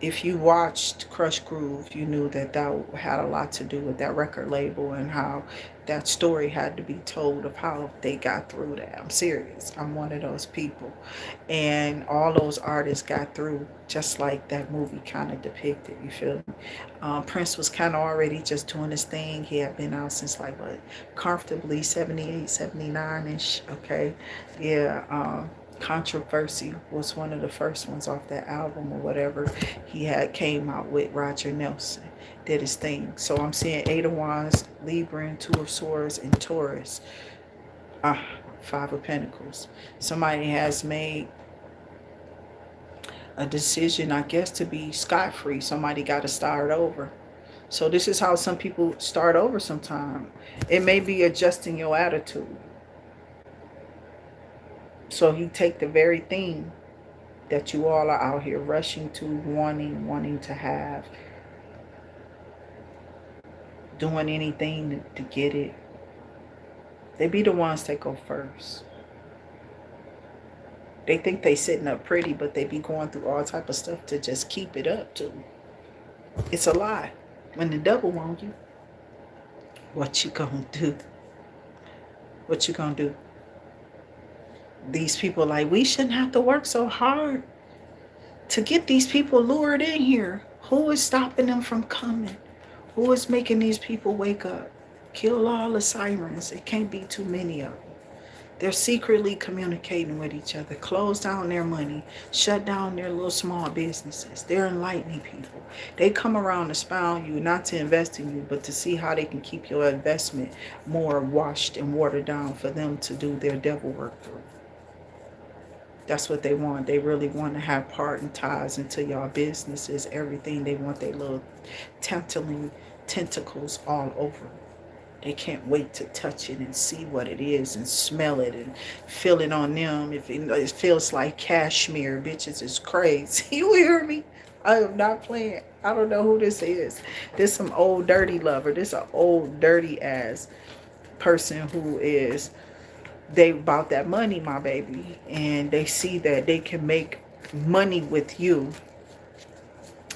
If you watched Crush Groove, you knew that had a lot to do with that record label and how that story had to be told of how they got through that. I'm serious. I'm one of those people. And all those artists got through just like that movie kind of depicted, you feel me? Prince was kind of already just doing his thing. He had been out since like, what, comfortably 78, 79-ish, okay? Yeah, Controversy was one of the first ones off that album or whatever. He had came out with Roger Nelson, did his thing. So I'm seeing 8 of Wands, Libra, and 2 of Swords, and Taurus. 5 of Pentacles. Somebody has made a decision, I guess, to be scot-free. Somebody got to start over. So this is how some people start over sometime. It may be adjusting your attitude. So you take the very thing that you all are out here rushing to, wanting to have, doing anything to get it. They be the ones that go first. They think they sitting up pretty, but they be going through all type of stuff to just keep it up too. It's a lie. When the devil wants you, what you gonna do? What you gonna do? These people like, we shouldn't have to work so hard to get these people lured in here. Who is stopping them from coming? Who is making these people wake up? Kill all the sirens. It can't be too many of them. They're secretly communicating with each other, close down their money, shut down their little small businesses. They're enlightening people. They come around to spy on you, not to invest in you, but to see how they can keep your investment more washed and watered down for them to do their devil work through. That's what they want. They really want to have part and ties into y'all businesses, everything. They want their little tantalizing tentacles all over. They can't wait to touch it and see what it is and smell it and feel it on them. If it feels like cashmere, bitches is crazy. You hear me? I am not playing. I don't know who this is. This some old dirty lover. This an old dirty ass person who is, they about that money, my baby. And they see that they can make money with you.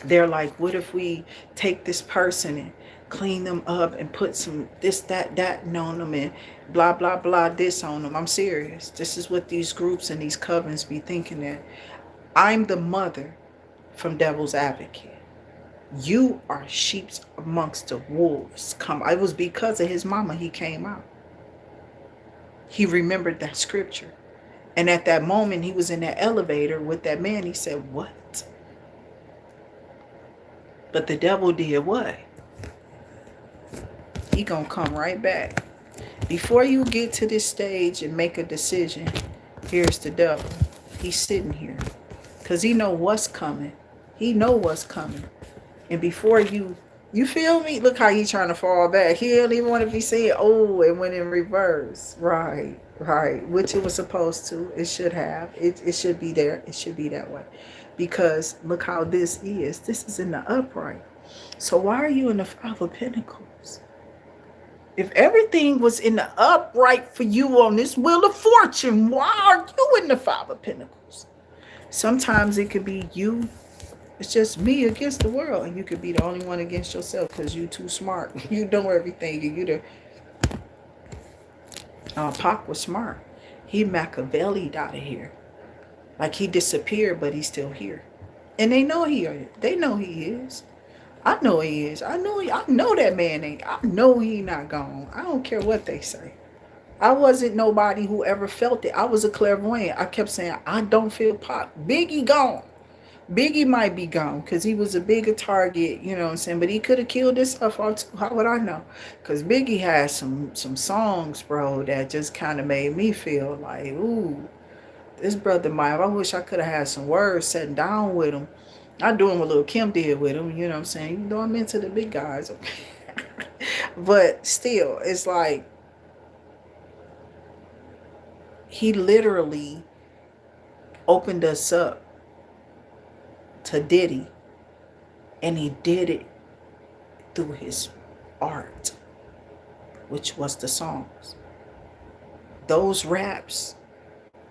They're like, what if we take this person and clean them up and put some this, that on them and blah, blah, blah, this on them. I'm serious. This is what these groups and these covens be thinking, that I'm the mother from Devil's Advocate. You are sheep amongst the wolves. Come, it was because of his mama he came out. He remembered that scripture. And at that moment, he was in that elevator with that man. He said, what? But the devil did what? He gonna come right back. Before you get to this stage and make a decision, here's the devil. He's sitting here. Because he know what's coming. He know what's coming. And before you feel me? Look how he's trying to fall back. He don't even want to be saying, oh, it went in reverse. Right. Which it was supposed to. It should have. It should be there. It should be that way. Because look how this is. This is in the upright. So why are you in the Five of Pentacles? If everything was in the upright for you on this Wheel of Fortune, why are you in the Five of Pentacles? Sometimes it could be you. It's just me against the world. And you could be the only one against yourself because you too smart. You know everything. And you the... Pac was smart. He Machiavelli'd out of here. Like he disappeared, but he's still here. And they know he is. I know he is. I know that man ain't. I know he not gone. I don't care what they say. I wasn't nobody who ever felt it. I was a clairvoyant. I kept saying, I don't feel Pac. Biggie gone. Biggie might be gone because he was a bigger target, you know what I'm saying? But he could have killed himself all too. How would I know? Because Biggie had some songs, bro, that just kind of made me feel like, ooh, this brother might. I wish I could have had some words sitting down with him. Not doing what Lil' Kim did with him, you know what I'm saying? You know, I'm into the big guys. But still, it's like, he literally opened us up to Diddy. And he did it through his art, which was the songs. Those raps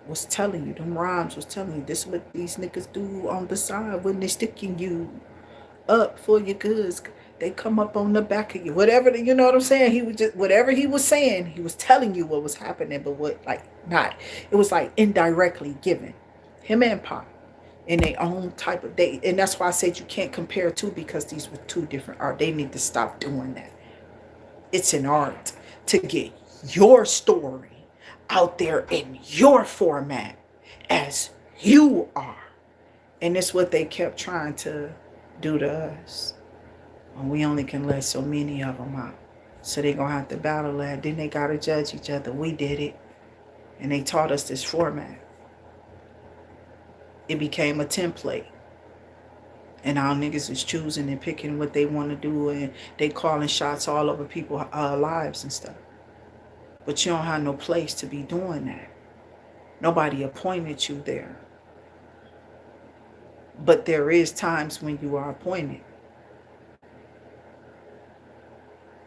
was telling you, them rhymes was telling you, this is what these niggas do on the side when they sticking you up for your goods. They come up on the back of you. Whatever, you know what I'm saying? He was just, whatever he was saying, he was telling you what was happening, but what, like, not. It was like indirectly given. Him and Pac in their own type of day. And that's why I said you can't compare two, because these were two different art. They need to stop doing that. It's an art to get your story out there in your format as you are. And it's what they kept trying to do to us. And we only can let so many of them out. So they're going to have to battle that. Then they got to judge each other. We did it. And they taught us this format. It became a template. And our niggas is choosing and picking what they want to do. And they calling shots all over people's lives and stuff. But you don't have no place to be doing that. Nobody appointed you there. But there is times when you are appointed.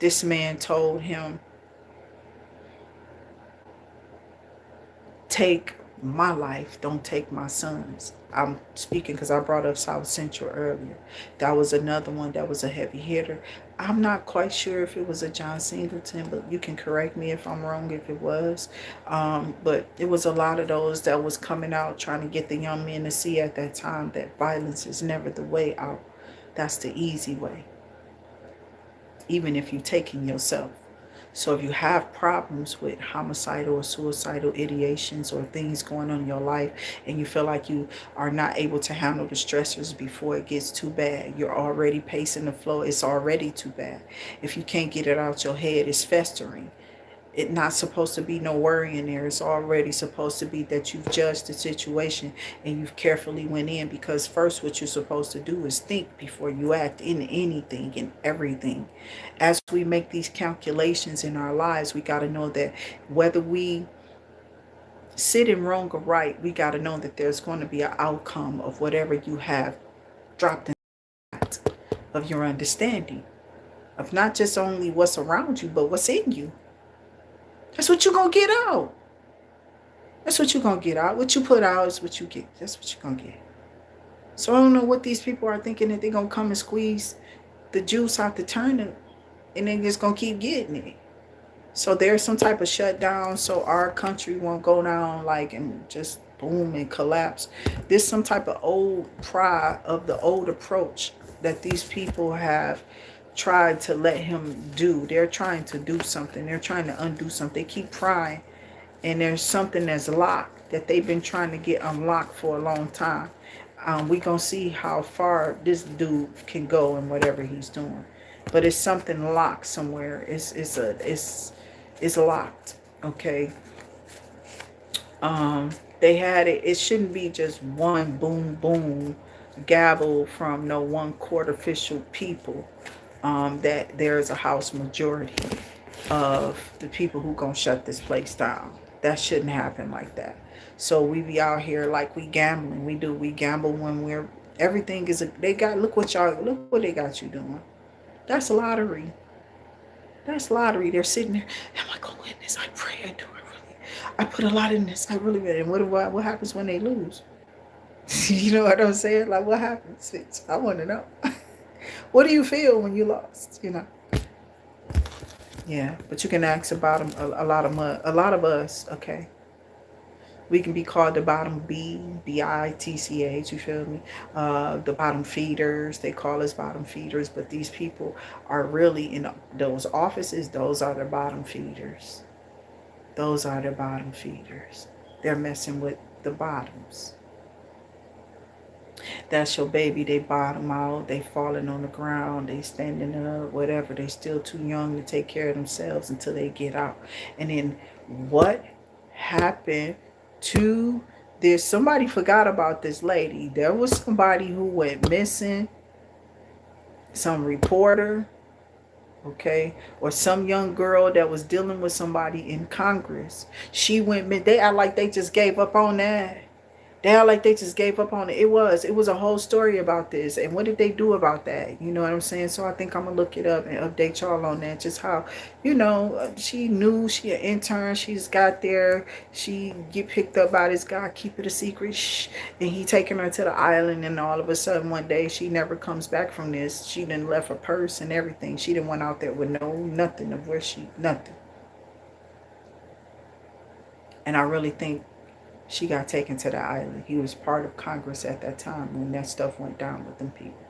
This man told him, take my life, don't take my sons. I'm speaking because I brought up South Central earlier. That was another one that was a heavy hitter. I'm not quite sure if it was a John Singleton, but you can correct me if I'm wrong if it was. But it was a lot of those that was coming out trying to get the young men to see at that time that violence is never the way out. That's the easy way, even if you're taking yourself. So if you have problems with homicidal or suicidal ideations or things going on in your life, and you feel like you are not able to handle the stressors before it gets too bad, you're already pacing the flow, it's already too bad. If you can't get it out your head, it's festering. It's not supposed to be no worry in there. It's already supposed to be that you've judged the situation and you've carefully went in, because first what you're supposed to do is think before you act in anything and everything. As we make these calculations in our lives, we got to know that whether we sit in wrong or right, we got to know that there's going to be an outcome of whatever you have dropped in of your understanding of not just only what's around you, but what's in you. That's what you're going to get out. That's what you're going to get out. What you put out is what you get. That's what you're going to get. So I don't know what these people are thinking, that they're going to come and squeeze the juice out the turnip and they're just going to keep getting it. So there's some type of shutdown so our country won't go down like and just boom and collapse. There's some type of old pride of the old approach that these people have tried to let him do. They're trying to do something. They're trying to undo something. They keep prying, and there's something that's locked that they've been trying to get unlocked for a long time. We gonna see how far this dude can go and whatever he's doing, but it's something locked somewhere. It's locked. Okay. They had it. It shouldn't be just one boom boom gavel from no one court official people. That there is a House majority of the people who gonna shut this place down. That shouldn't happen like that. So we be out here like we gambling. We gamble when we're everything is they got look what they got you doing. That's lottery. That's lottery. They're sitting there. Am I gonna win this? I pray I do. I put a lot in this. I really will. And what happens when they lose? You know what I'm saying? Like what happens? I want to know. What do you feel when you lost? You know. Yeah, but you can ask about them a lot of us, okay? We can be called the bottom BITCH, you feel me? The bottom feeders, they call us bottom feeders, but these people are really in those offices, those are the bottom feeders. Those are the bottom feeders. They're messing with the bottoms. That's your baby. They bottom out. They falling on the ground. They standing up, whatever. They still too young to take care of themselves until they get out. And then what happened to this? Somebody forgot about this lady. There was somebody who went missing. Some reporter, okay, or some young girl that was dealing with somebody in Congress. She went. They act like they just gave up on that. They act like they just gave up on it. It was a whole story about this. And what did they do about that? You know what I'm saying? So I think I'm going to look it up and update y'all on that. Just how, she knew she an intern. She's got there. She get picked up by this guy. Keep it a secret. Shh. And he taking her to the island. And all of a sudden one day she never comes back from this. She done left her purse and everything. She done went out there with nothing of where nothing. And I really think she got taken to the island. He was part of Congress at that time when that stuff went down with them people.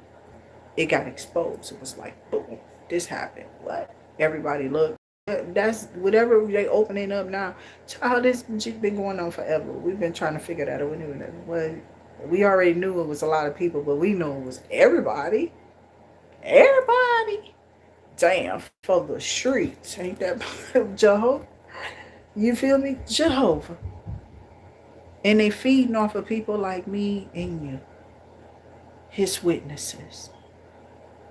It got exposed. It was like, boom, this happened. What? Everybody looked. That's whatever they opening up now. Child, this been going on forever. We've been trying to figure that out. We already knew it was a lot of people, but we knew it was everybody. Everybody. Damn, for the streets. Ain't that Jehovah? You feel me? Jehovah. And they feeding off of people like me and you. His witnesses.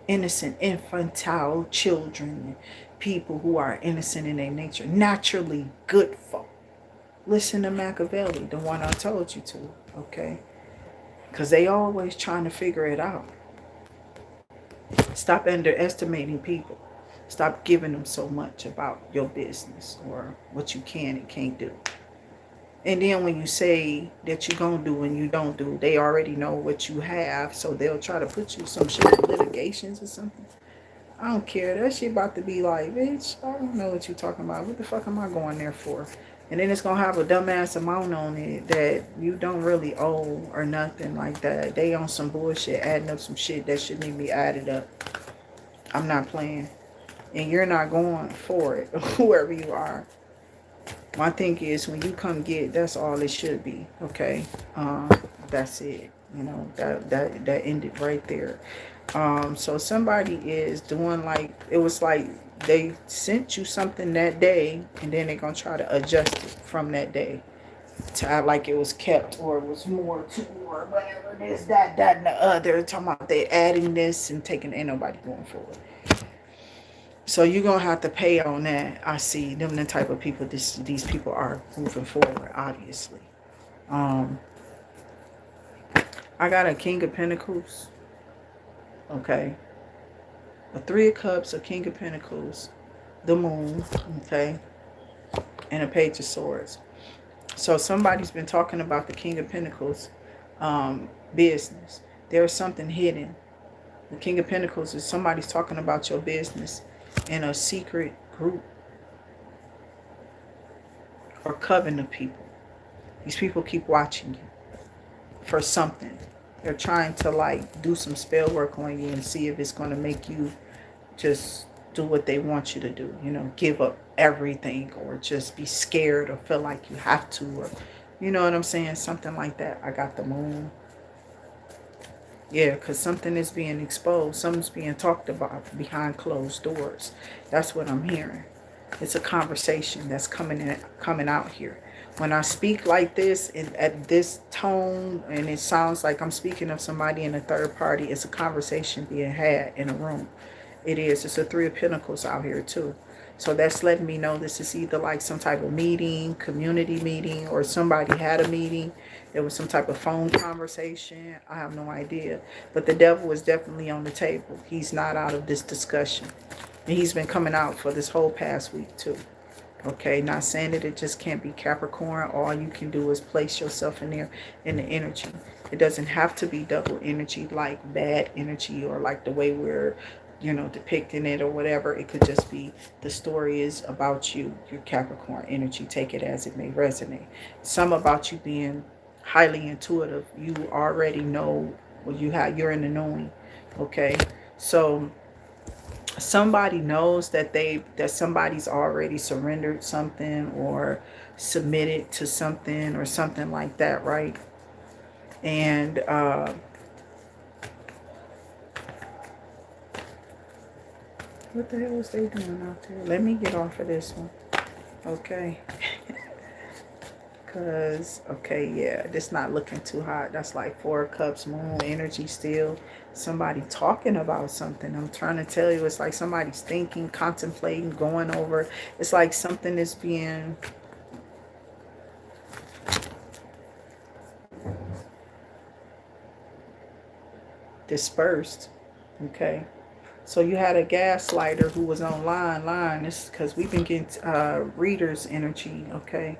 Innocent, infantile children. People who are innocent in their nature. Naturally good folk. Listen to Machiavelli, the one I told you to. Okay? Because they always trying to figure it out. Stop underestimating people. Stop giving them so much about your business or what you can and can't do. And then when you say that you're going to do and you don't do, they already know what you have. So they'll try to put you some shit in litigations or something. I don't care. That shit about to be like, bitch, I don't know what you're talking about. What the fuck am I going there for? And then it's going to have a dumbass amount on it that you don't really owe or nothing like that. They on some bullshit, adding up some shit that shouldn't even be added up. I'm not playing. And you're not going for it, whoever you are. My thing is, when you come get, that's all it should be, okay? That's it. You know, that ended right there. So somebody is doing like, it was like they sent you something that day, and then they're gonna try to adjust it from that day to act like it was kept, or it was more to, or whatever it is, that, and the other. Talking about they adding this and taking, ain't nobody going for it. So you're going to have to pay on that. I see them the type of people these people are moving forward, obviously. I got a King of Pentacles. Okay. A Three of Cups, a King of Pentacles, the Moon, okay, and a Page of Swords. So somebody's been talking about the King of Pentacles business. There's something hidden. The King of Pentacles is somebody's talking about your business in a secret group or coven of people. These people keep watching you for something. They're trying to like do some spell work on you and see if it's going to make you just do what they want you to do. You know, give up everything, or just be scared, or feel like you have to, or you know what I'm saying? Something like that. I got the Moon. Yeah, because something is being exposed. Something's being talked about behind closed doors. That's what I'm hearing. It's a conversation that's coming out here. When I speak like this, at this tone, and it sounds like I'm speaking of somebody in a third party, it's a conversation being had in a room. It is. It's a Three of Pentacles out here too. So that's letting me know this is either like some type of meeting, community meeting, or somebody had a meeting. There was some type of phone conversation. I have no idea. But the devil is definitely on the table. He's not out of this discussion. And he's been coming out for this whole past week too. Okay, not saying that it just can't be Capricorn. All you can do is place yourself in there in the energy. It doesn't have to be double energy, like bad energy, or like the way we're, you know, depicting it or whatever. It could just be the story is about you, your Capricorn energy. Take it as it may resonate. Some about you being highly intuitive. You already know what you have. You're in the knowing. Okay, so somebody knows that somebody's already surrendered something or submitted to something or something like that, right? And what the hell was they doing out there? Let me get off of this one. Okay. Because, okay, yeah, this not looking too hot. That's like Four of Cups, Moon energy still. Somebody talking about something. I'm trying to tell you, it's like somebody's thinking, contemplating, going over. It's like something is being dispersed. Okay. So you had a gaslighter who was on line. This is because we've been getting readers energy. Okay.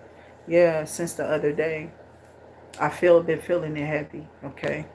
Yeah, since the other day. I been feeling it heavy. Okay.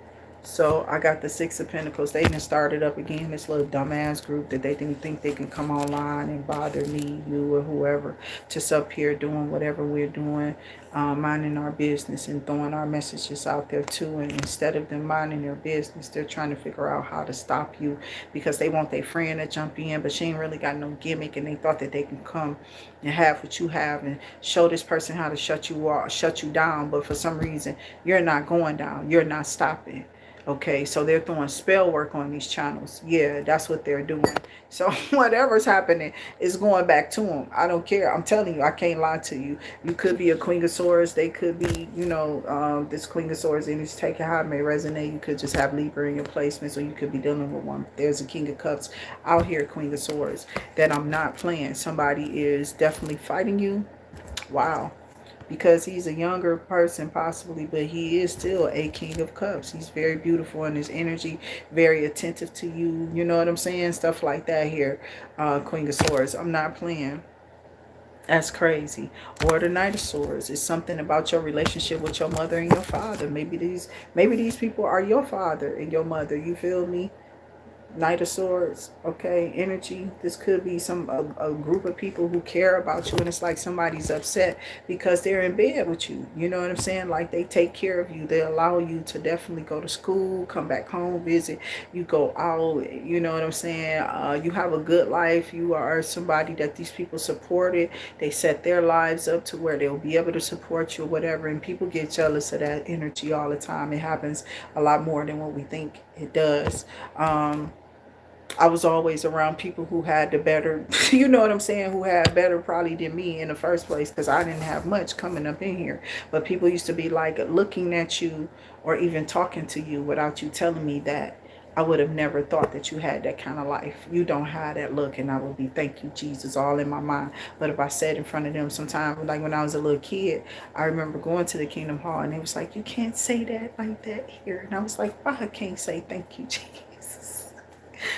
So I got the Six of Pentacles. They even started up again, this little dumbass group that they didn't think they can come online and bother me, you, or whoever, just up here doing whatever we're doing, minding our business and throwing our messages out there too. And instead of them minding their business, they're trying to figure out how to stop you because they want their friend to jump in, but she ain't really got no gimmick, and they thought that they can come and have what you have and show this person how to shut you down. But for some reason, you're not going down. You're not stopping. Okay, so they're throwing spell work on these channels. Yeah, that's what they're doing. So whatever's happening is going back to them. I don't care. I'm telling you, I can't lie to you. You could be a Queen of Swords. They could be, you know, this Queen of Swords, and it's taking how it may resonate. You could just have Libra in your placements, or you could be dealing with one. There's a King of Cups out here, Queen of Swords, that I'm not playing. Somebody is definitely fighting you. Wow. Because he's a younger person possibly, but he is still a King of Cups. He's very beautiful in his energy, very attentive to you. You know what I'm saying? Stuff like that here, Queen of Swords. I'm not playing. That's crazy. Or the Knight of Swords. It's something about your relationship with your mother and your father. Maybe these people are your father and your mother. You feel me? Knight of Swords, okay, energy. This could be a group of people who care about you, and it's like somebody's upset because they're in bed with you. You know what I'm saying? Like they take care of you. They allow you to definitely go to school, come back home, visit. You go out. You know what I'm saying? You have a good life. You are somebody that these people supported. They set their lives up to where they'll be able to support you or whatever. And people get jealous of that energy all the time. It happens a lot more than what we think it does. I was always around people who had the better, you know what I'm saying, who had better probably than me in the first place, because I didn't have much coming up in here. But people used to be like looking at you or even talking to you without you telling me that. I would have never thought that you had that kind of life. You don't have that look. And I would be, thank you, Jesus, all in my mind. But if I said in front of them sometime, like when I was a little kid, I remember going to the Kingdom Hall and it was like, you can't say that like that here. And I was like, why I can't say thank you, Jesus?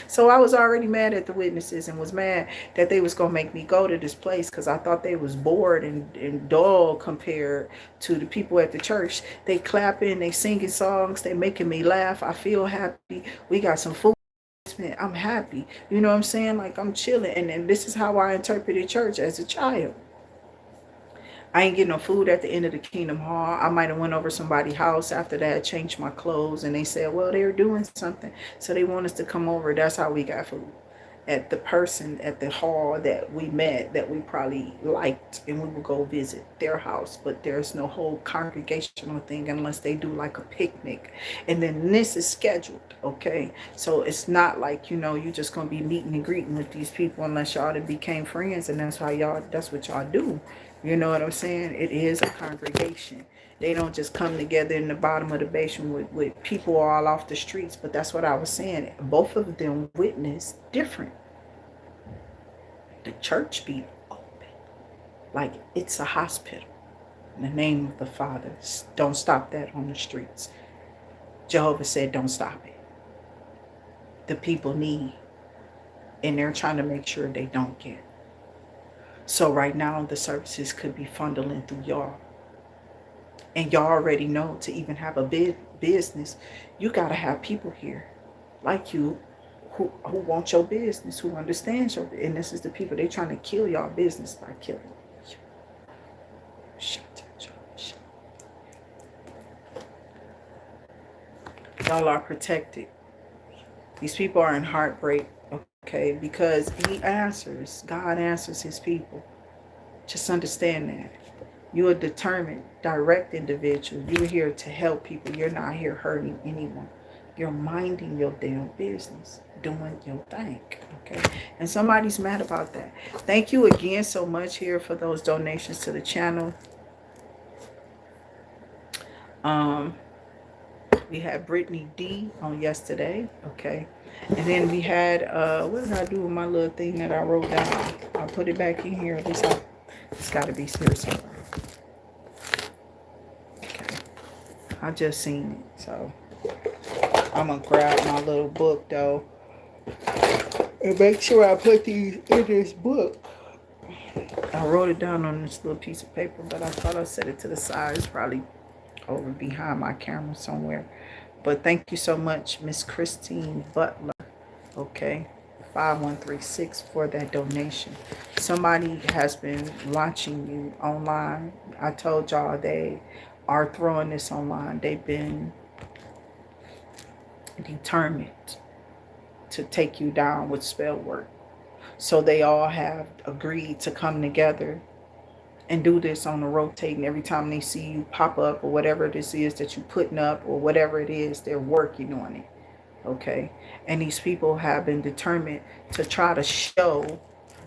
So I was already mad at the witnesses and was mad that they was going to make me go to this place because I thought they was bored and dull compared to the people at the church. They clapping, they singing songs, they making me laugh. I feel happy. We got some food. I'm happy. You know what I'm saying? Like I'm chilling. And this is how I interpreted church as a child. I ain't getting no food at the end of the Kingdom Hall. I might have went over somebody's house after that, changed my clothes, and they said, well, they were doing something, so they want us to come over. That's how we got food. At the person at the hall that we met that we probably liked, and we would go visit their house, but there's no whole congregational thing unless they do like a picnic. And then this is scheduled, okay? So it's not like, you know, you just gonna be meeting and greeting with these people unless y'all became friends, and that's what y'all do. You know what I'm saying? It is a congregation. They don't just come together in the bottom of the basement with people all off the streets. But that's what I was saying. Both of them witness different. The church be open. Like it's a hospital. In the name of the Father. Don't stop that on the streets. Jehovah said don't stop it. The people need. And they're trying to make sure they don't get. So right now the services could be funneling through y'all. And y'all already know to even have a big business, you got to have people here like you who want your business, who understands your business. And this is the people, they trying to kill y'all business by killing you. Y'all are protected. These people are in heartbreak, okay, because God answers his people. Just understand that. You're a determined, direct individual. You're here to help people. You're not here hurting anyone. You're minding your damn business, doing your thing, okay? And somebody's mad about that. Thank you again so much here for those donations to the channel. We had Brittany D on yesterday, okay? And then we had, what did I do with my little thing that I wrote down? I'll put it back in here. It's got to be here somewhere. Okay. I just seen it, so I'm going to grab my little book, though, and make sure I put these in this book. I wrote it down on this little piece of paper, but I thought I set it to the side. It's probably over behind my camera somewhere. But thank you so much, Miss Christine Butler, okay, 5136 for that donation. Somebody has been watching you online. I told y'all they are throwing this online. They've been determined to take you down with spell work. So they all have agreed to come together and do this on a rotating. Every time they see you pop up or whatever this is that you're putting up or whatever it is, they're working on it, okay? And these people have been determined to try to show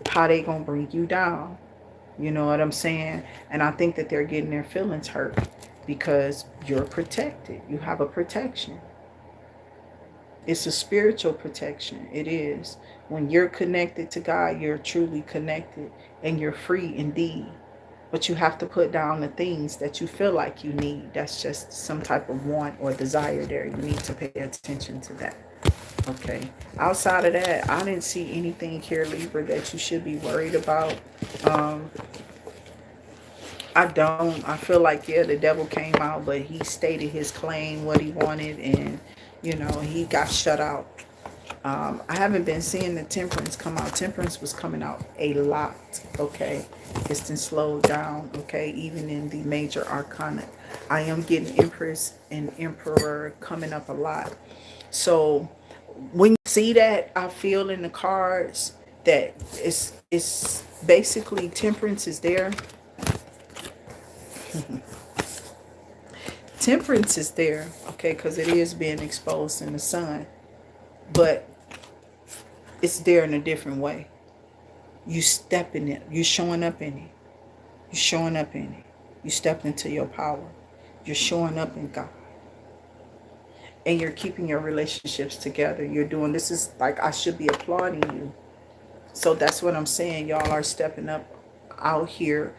how they gonna bring you down. You know what I'm saying? And I think that they're getting their feelings hurt because you're protected. You have a protection. It's a spiritual protection. It is. When you're connected to God, you're truly connected and you're free indeed. But you have to put down the things that you feel like you need. That's just some type of want or desire there. You need to pay attention to that. Okay. Outside of that, I didn't see anything here, Libra, that you should be worried about. I don't. I feel like, yeah, the devil came out, but he stated his claim, what he wanted, and, he got shut out. I haven't been seeing the temperance come out. Temperance was coming out a lot, okay? It's been slowed down, okay? Even in the major arcana. I am getting Empress and Emperor coming up a lot. So when you see that, I feel in the cards that it's basically temperance is there. Temperance is there, okay, because it is being exposed in the sun, but it's there in a different way. You step in it. You showing up in it. You showing up in it. You step into your power. You're showing up in God. And you're keeping your relationships together. You're doing, this is like, I should be applauding you. So that's what I'm saying. Y'all are stepping up out here,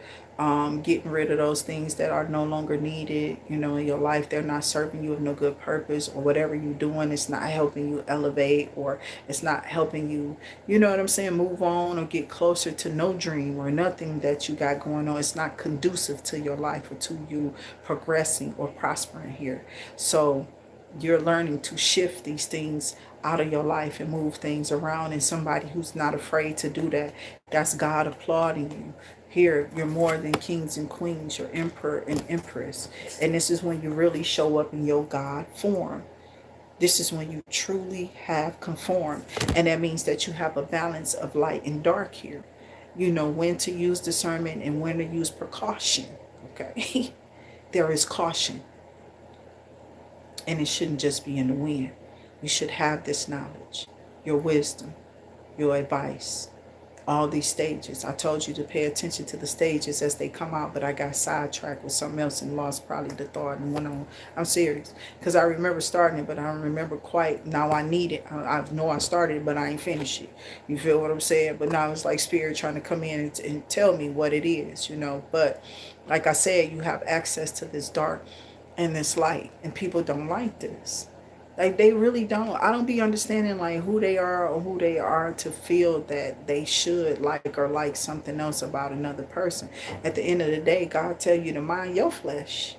getting rid of those things that are no longer needed, in your life. They're not serving you of no good purpose, or whatever you're doing, it's not helping you elevate, or it's not helping you, you know what I'm saying, move on or get closer to no dream or nothing that you got going on. It's not conducive to your life or to you progressing or prospering here. So you're learning to shift these things out of your life and move things around, and somebody who's not afraid to do that, that's God applauding you. Here, you're more than kings and queens. You're emperor and empress. And this is when you really show up in your God form. This is when you truly have conformed. And that means that you have a balance of light and dark here. You know when to use discernment and when to use precaution. Okay? There is caution. And it shouldn't just be in the wind. You should have this knowledge, your wisdom, your advice, all these stages. I told you to pay attention to the stages as they come out, but I got sidetracked with something else and lost probably the thought and went on. I'm serious, because I remember starting it, but I don't remember quite. Now I need it. I know I started it, but I ain't finished it. You feel what I'm saying? But now it's like spirit trying to come in and tell me what it is, But like I said, you have access to this dark and this light, and people don't like this. Like, they really don't. I don't be understanding like who they are or who they are to feel that they should like or like something else about another person. At the end of the day, God tell you to mind your flesh.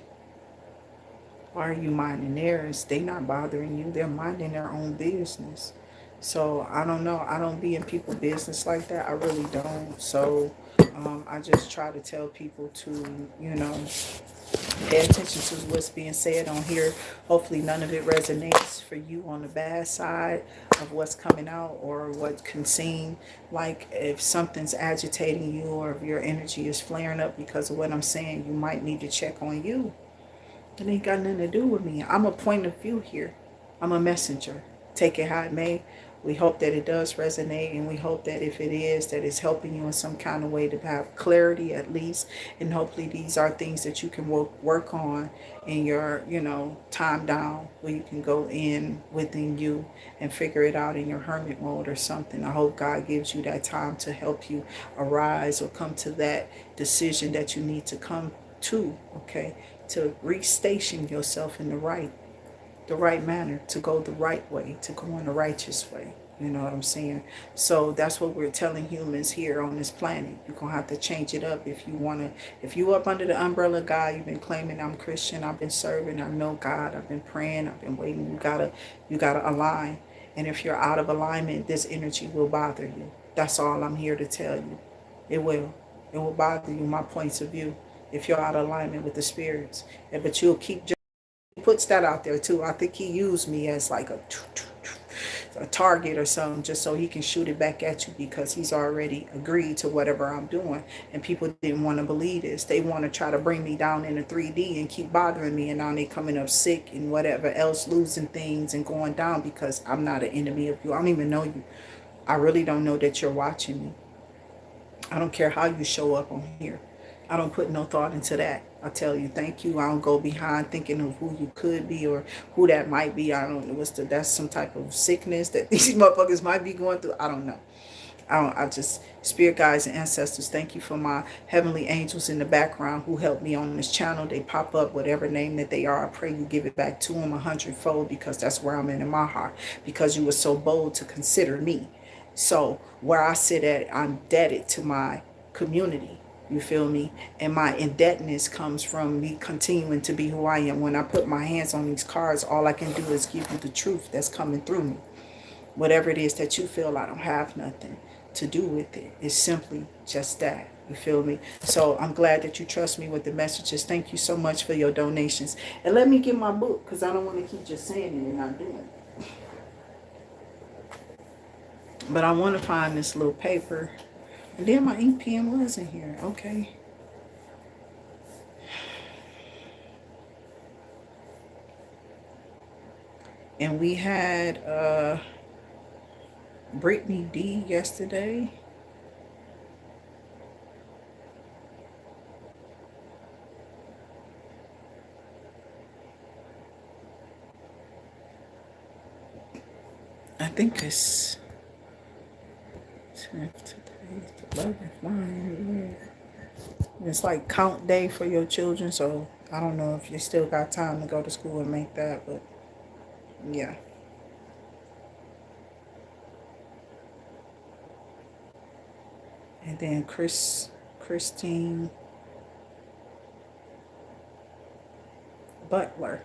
Why are you minding theirs? They not bothering you. They're minding their own business. So I don't know. I don't be in people's business like that. I really don't. So I just try to tell people to, pay attention to what's being said on here. Hopefully none of it resonates for you on the bad side of what's coming out, or what can seem like if something's agitating you, or if your energy is flaring up because of what I'm saying, you might need to check on you. It ain't got nothing to do with me. I'm a point of view here. I'm a messenger. Take it how it may. We hope that it does resonate, and we hope that if it is, that it's helping you in some kind of way to have clarity at least. And hopefully these are things that you can work on in your, time down, where you can go in within you and figure it out in your hermit mode or something. I hope God gives you that time to help you arise or come to that decision that you need to come to, okay? To restation yourself in the right manner, to go the right way, to go in the righteous way. You know what I'm saying? So that's what we're telling humans here on this planet. You're going to have to change it up if you want to. If you up under the umbrella of God, you've been claiming I'm Christian, I've been serving, I know God, I've been praying, I've been waiting. You gotta align. And if you're out of alignment, this energy will bother you. That's all I'm here to tell you. It will. It will bother you, my points of view, if you're out of alignment with the spirits. But you'll keep. He puts that out there too. I think he used me as like a target or something, just so he can shoot it back at you, because he's already agreed to whatever I'm doing. And people didn't want to believe this. They want to try to bring me down into 3D and keep bothering me, and now they coming up sick and whatever else, losing things and going down, because I'm not an enemy of you. I don't even know you. I really don't know that you're watching me. I don't care how you show up on here. I don't put no thought into that. I tell you, thank you. I don't go behind thinking of who you could be or who that might be. I don't know. That's some type of sickness that these motherfuckers might be going through. I don't know. I just, spirit guides and ancestors, thank you for my heavenly angels in the background who help me on this channel. They pop up whatever name that they are. I pray you give it back to them 100-fold, because that's where I'm in my heart, because you were so bold to consider me. So where I sit at, I'm indebted to my community. You feel me? And my indebtedness comes from me continuing to be who I am. When I put my hands on these cards, all I can do is give you the truth that's coming through me. Whatever it is that you feel I don't have nothing to do with it, it's simply just that. You feel me? So I'm glad that you trust me with the messages. Thank you so much for your donations. And let me get my book, because I don't want to keep just saying it and not doing it. But I want to find this little paper. And then my ink pen was in here. Okay. And we had Brittany D yesterday. I think it's 11th, 9, yeah. It's like count day for your children, so I don't know if you still got time to go to school and make that, but yeah. And then Christine Butler.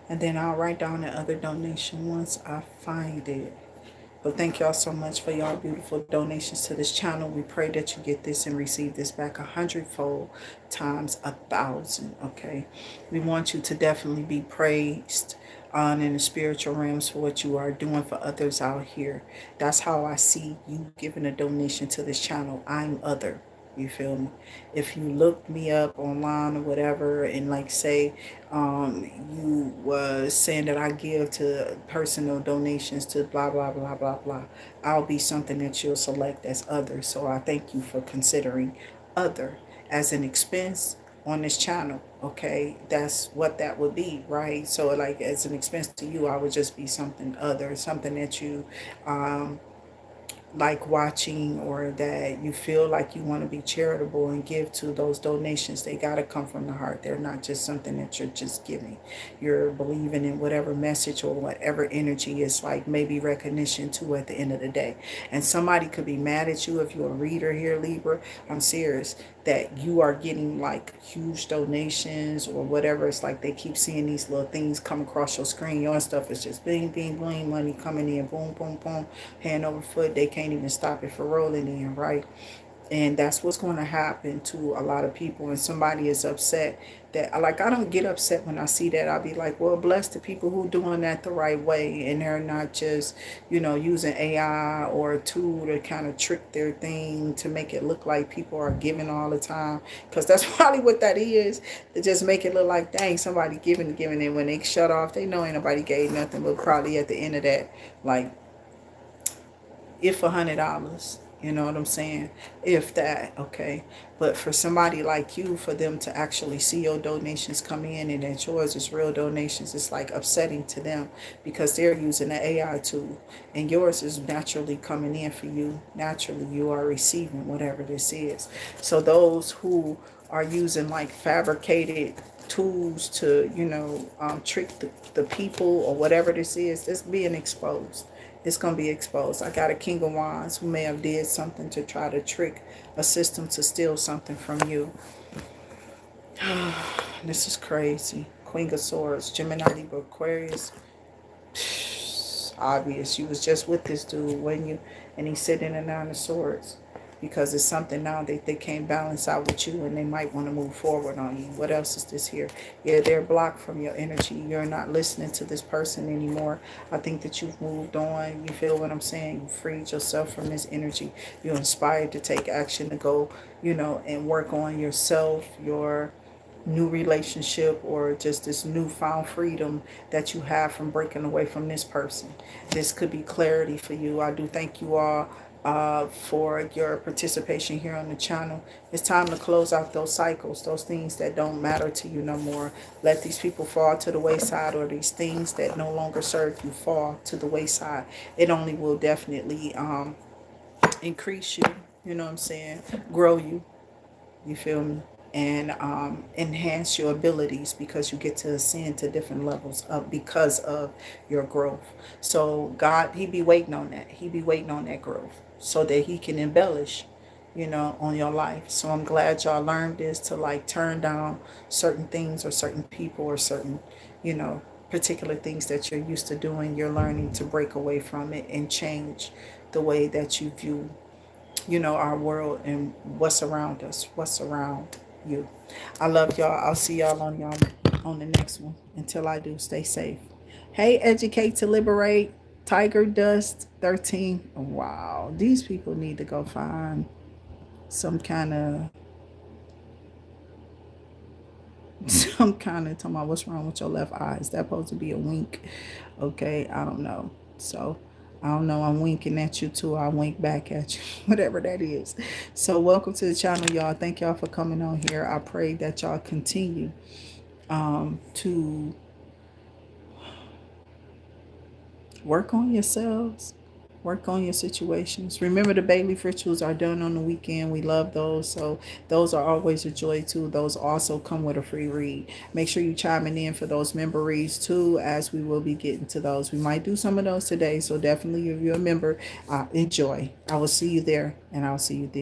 And then I'll write down the other donation once I find it. But thank y'all so much for y'all beautiful donations to this channel. We pray that you get this and receive this back 100-fold times 1,000. Okay. We want you to definitely be praised on in the spiritual realms for what you are doing for others out here. That's how I see you giving a donation to this channel. I'm other. You feel me? If you look me up online or whatever, and like say you was saying that I give to personal donations to blah blah blah blah blah, I'll be something that you'll select as other. So I thank you for considering other as an expense on this channel. Okay, that's what that would be, right? So like as an expense to you, I would just be something other, something that you like watching, or that you feel like you want to be charitable and give to. Those donations, they got to come from the heart. They're not just something that you're just giving. You're believing in whatever message or whatever energy is like maybe recognition to at the end of the day. And somebody could be mad at you if you're a reader here, Libra. I'm serious, that you are getting like huge donations or whatever. It's like they keep seeing these little things come across your screen. Your stuff is just bing, bing, bling, money coming in, boom, boom, boom, hand over foot. They can't even stop it for rolling in, right? And that's what's going to happen to a lot of people. And somebody is upset that, like, I don't get upset when I see that. I'll be like, well, bless the people who doing that the right way, and they're not just, you know, using AI or a tool to kind of trick their thing to make it look like people are giving all the time. Because that's probably what that is, to just make it look like, dang, somebody giving, and when they shut off, they know ain't nobody gave nothing, but probably at the end of that, like, if $100, you know what I'm saying? If that, okay. But for somebody like you, for them to actually see your donations come in and that yours is real donations, it's like upsetting to them because they're using the AI tool and yours is naturally coming in for you. Naturally, you are receiving whatever this is. So those who are using like fabricated tools to, you know, trick the people or whatever this is, it's being exposed. It's going to be exposed. I got a King of Wands who may have did something to try to trick a system to steal something from you. This is crazy. Queen of Swords, Gemini, Libra, Aquarius. Obvious. You was just with this dude, wasn't you? And he's sitting in the Nine of Swords. Because it's something now that they can't balance out with you and they might want to move forward on you. What else is this here? Yeah, they're blocked from your energy. You're not listening to this person anymore. I think that you've moved on. You feel what I'm saying? You freed yourself from this energy. You're inspired to take action to go, you know, and work on yourself, your new relationship, or just this newfound freedom that you have from breaking away from this person. This could be clarity for you. I do thank you all for your participation here on the channel. It's time to close out those cycles, those things that don't matter to you no more. Let these people fall to the wayside, or these things that no longer serve you fall to the wayside. It only will definitely increase you, you know what I'm saying, grow you, You feel me? And enhance your abilities because you get to ascend to different levels of because of your growth. So God, He be waiting on that. He be waiting on that growth so that He can embellish, on your life. So I'm glad y'all learned this to like turn down certain things or certain people or certain, you know, particular things that you're used to doing. You're learning to break away from it and change the way that you view, our world and what's around us, what's around you. I love y'all. I'll see y'all on the next one. Until I do, stay safe. Hey, educate to liberate. Tiger Dust 13. Wow, these people need to go find some kind of talking about what's wrong with your left eye. Is that supposed to be a wink? Okay, I don't know. So I don't know. I'm winking at you too. I wink back at you, whatever that is. So welcome to the channel, y'all. Thank y'all for coming on here. I pray that y'all continue to work on yourselves, work on your situations. Remember, the bayleaf rituals are done on the weekend. We love those. So those are always a joy too. Those also come with a free read. Make sure you chiming in for those member reads too, as we will be getting to those. We might do some of those today. So definitely, if you're a member, enjoy. I will see you there, and I'll see you there.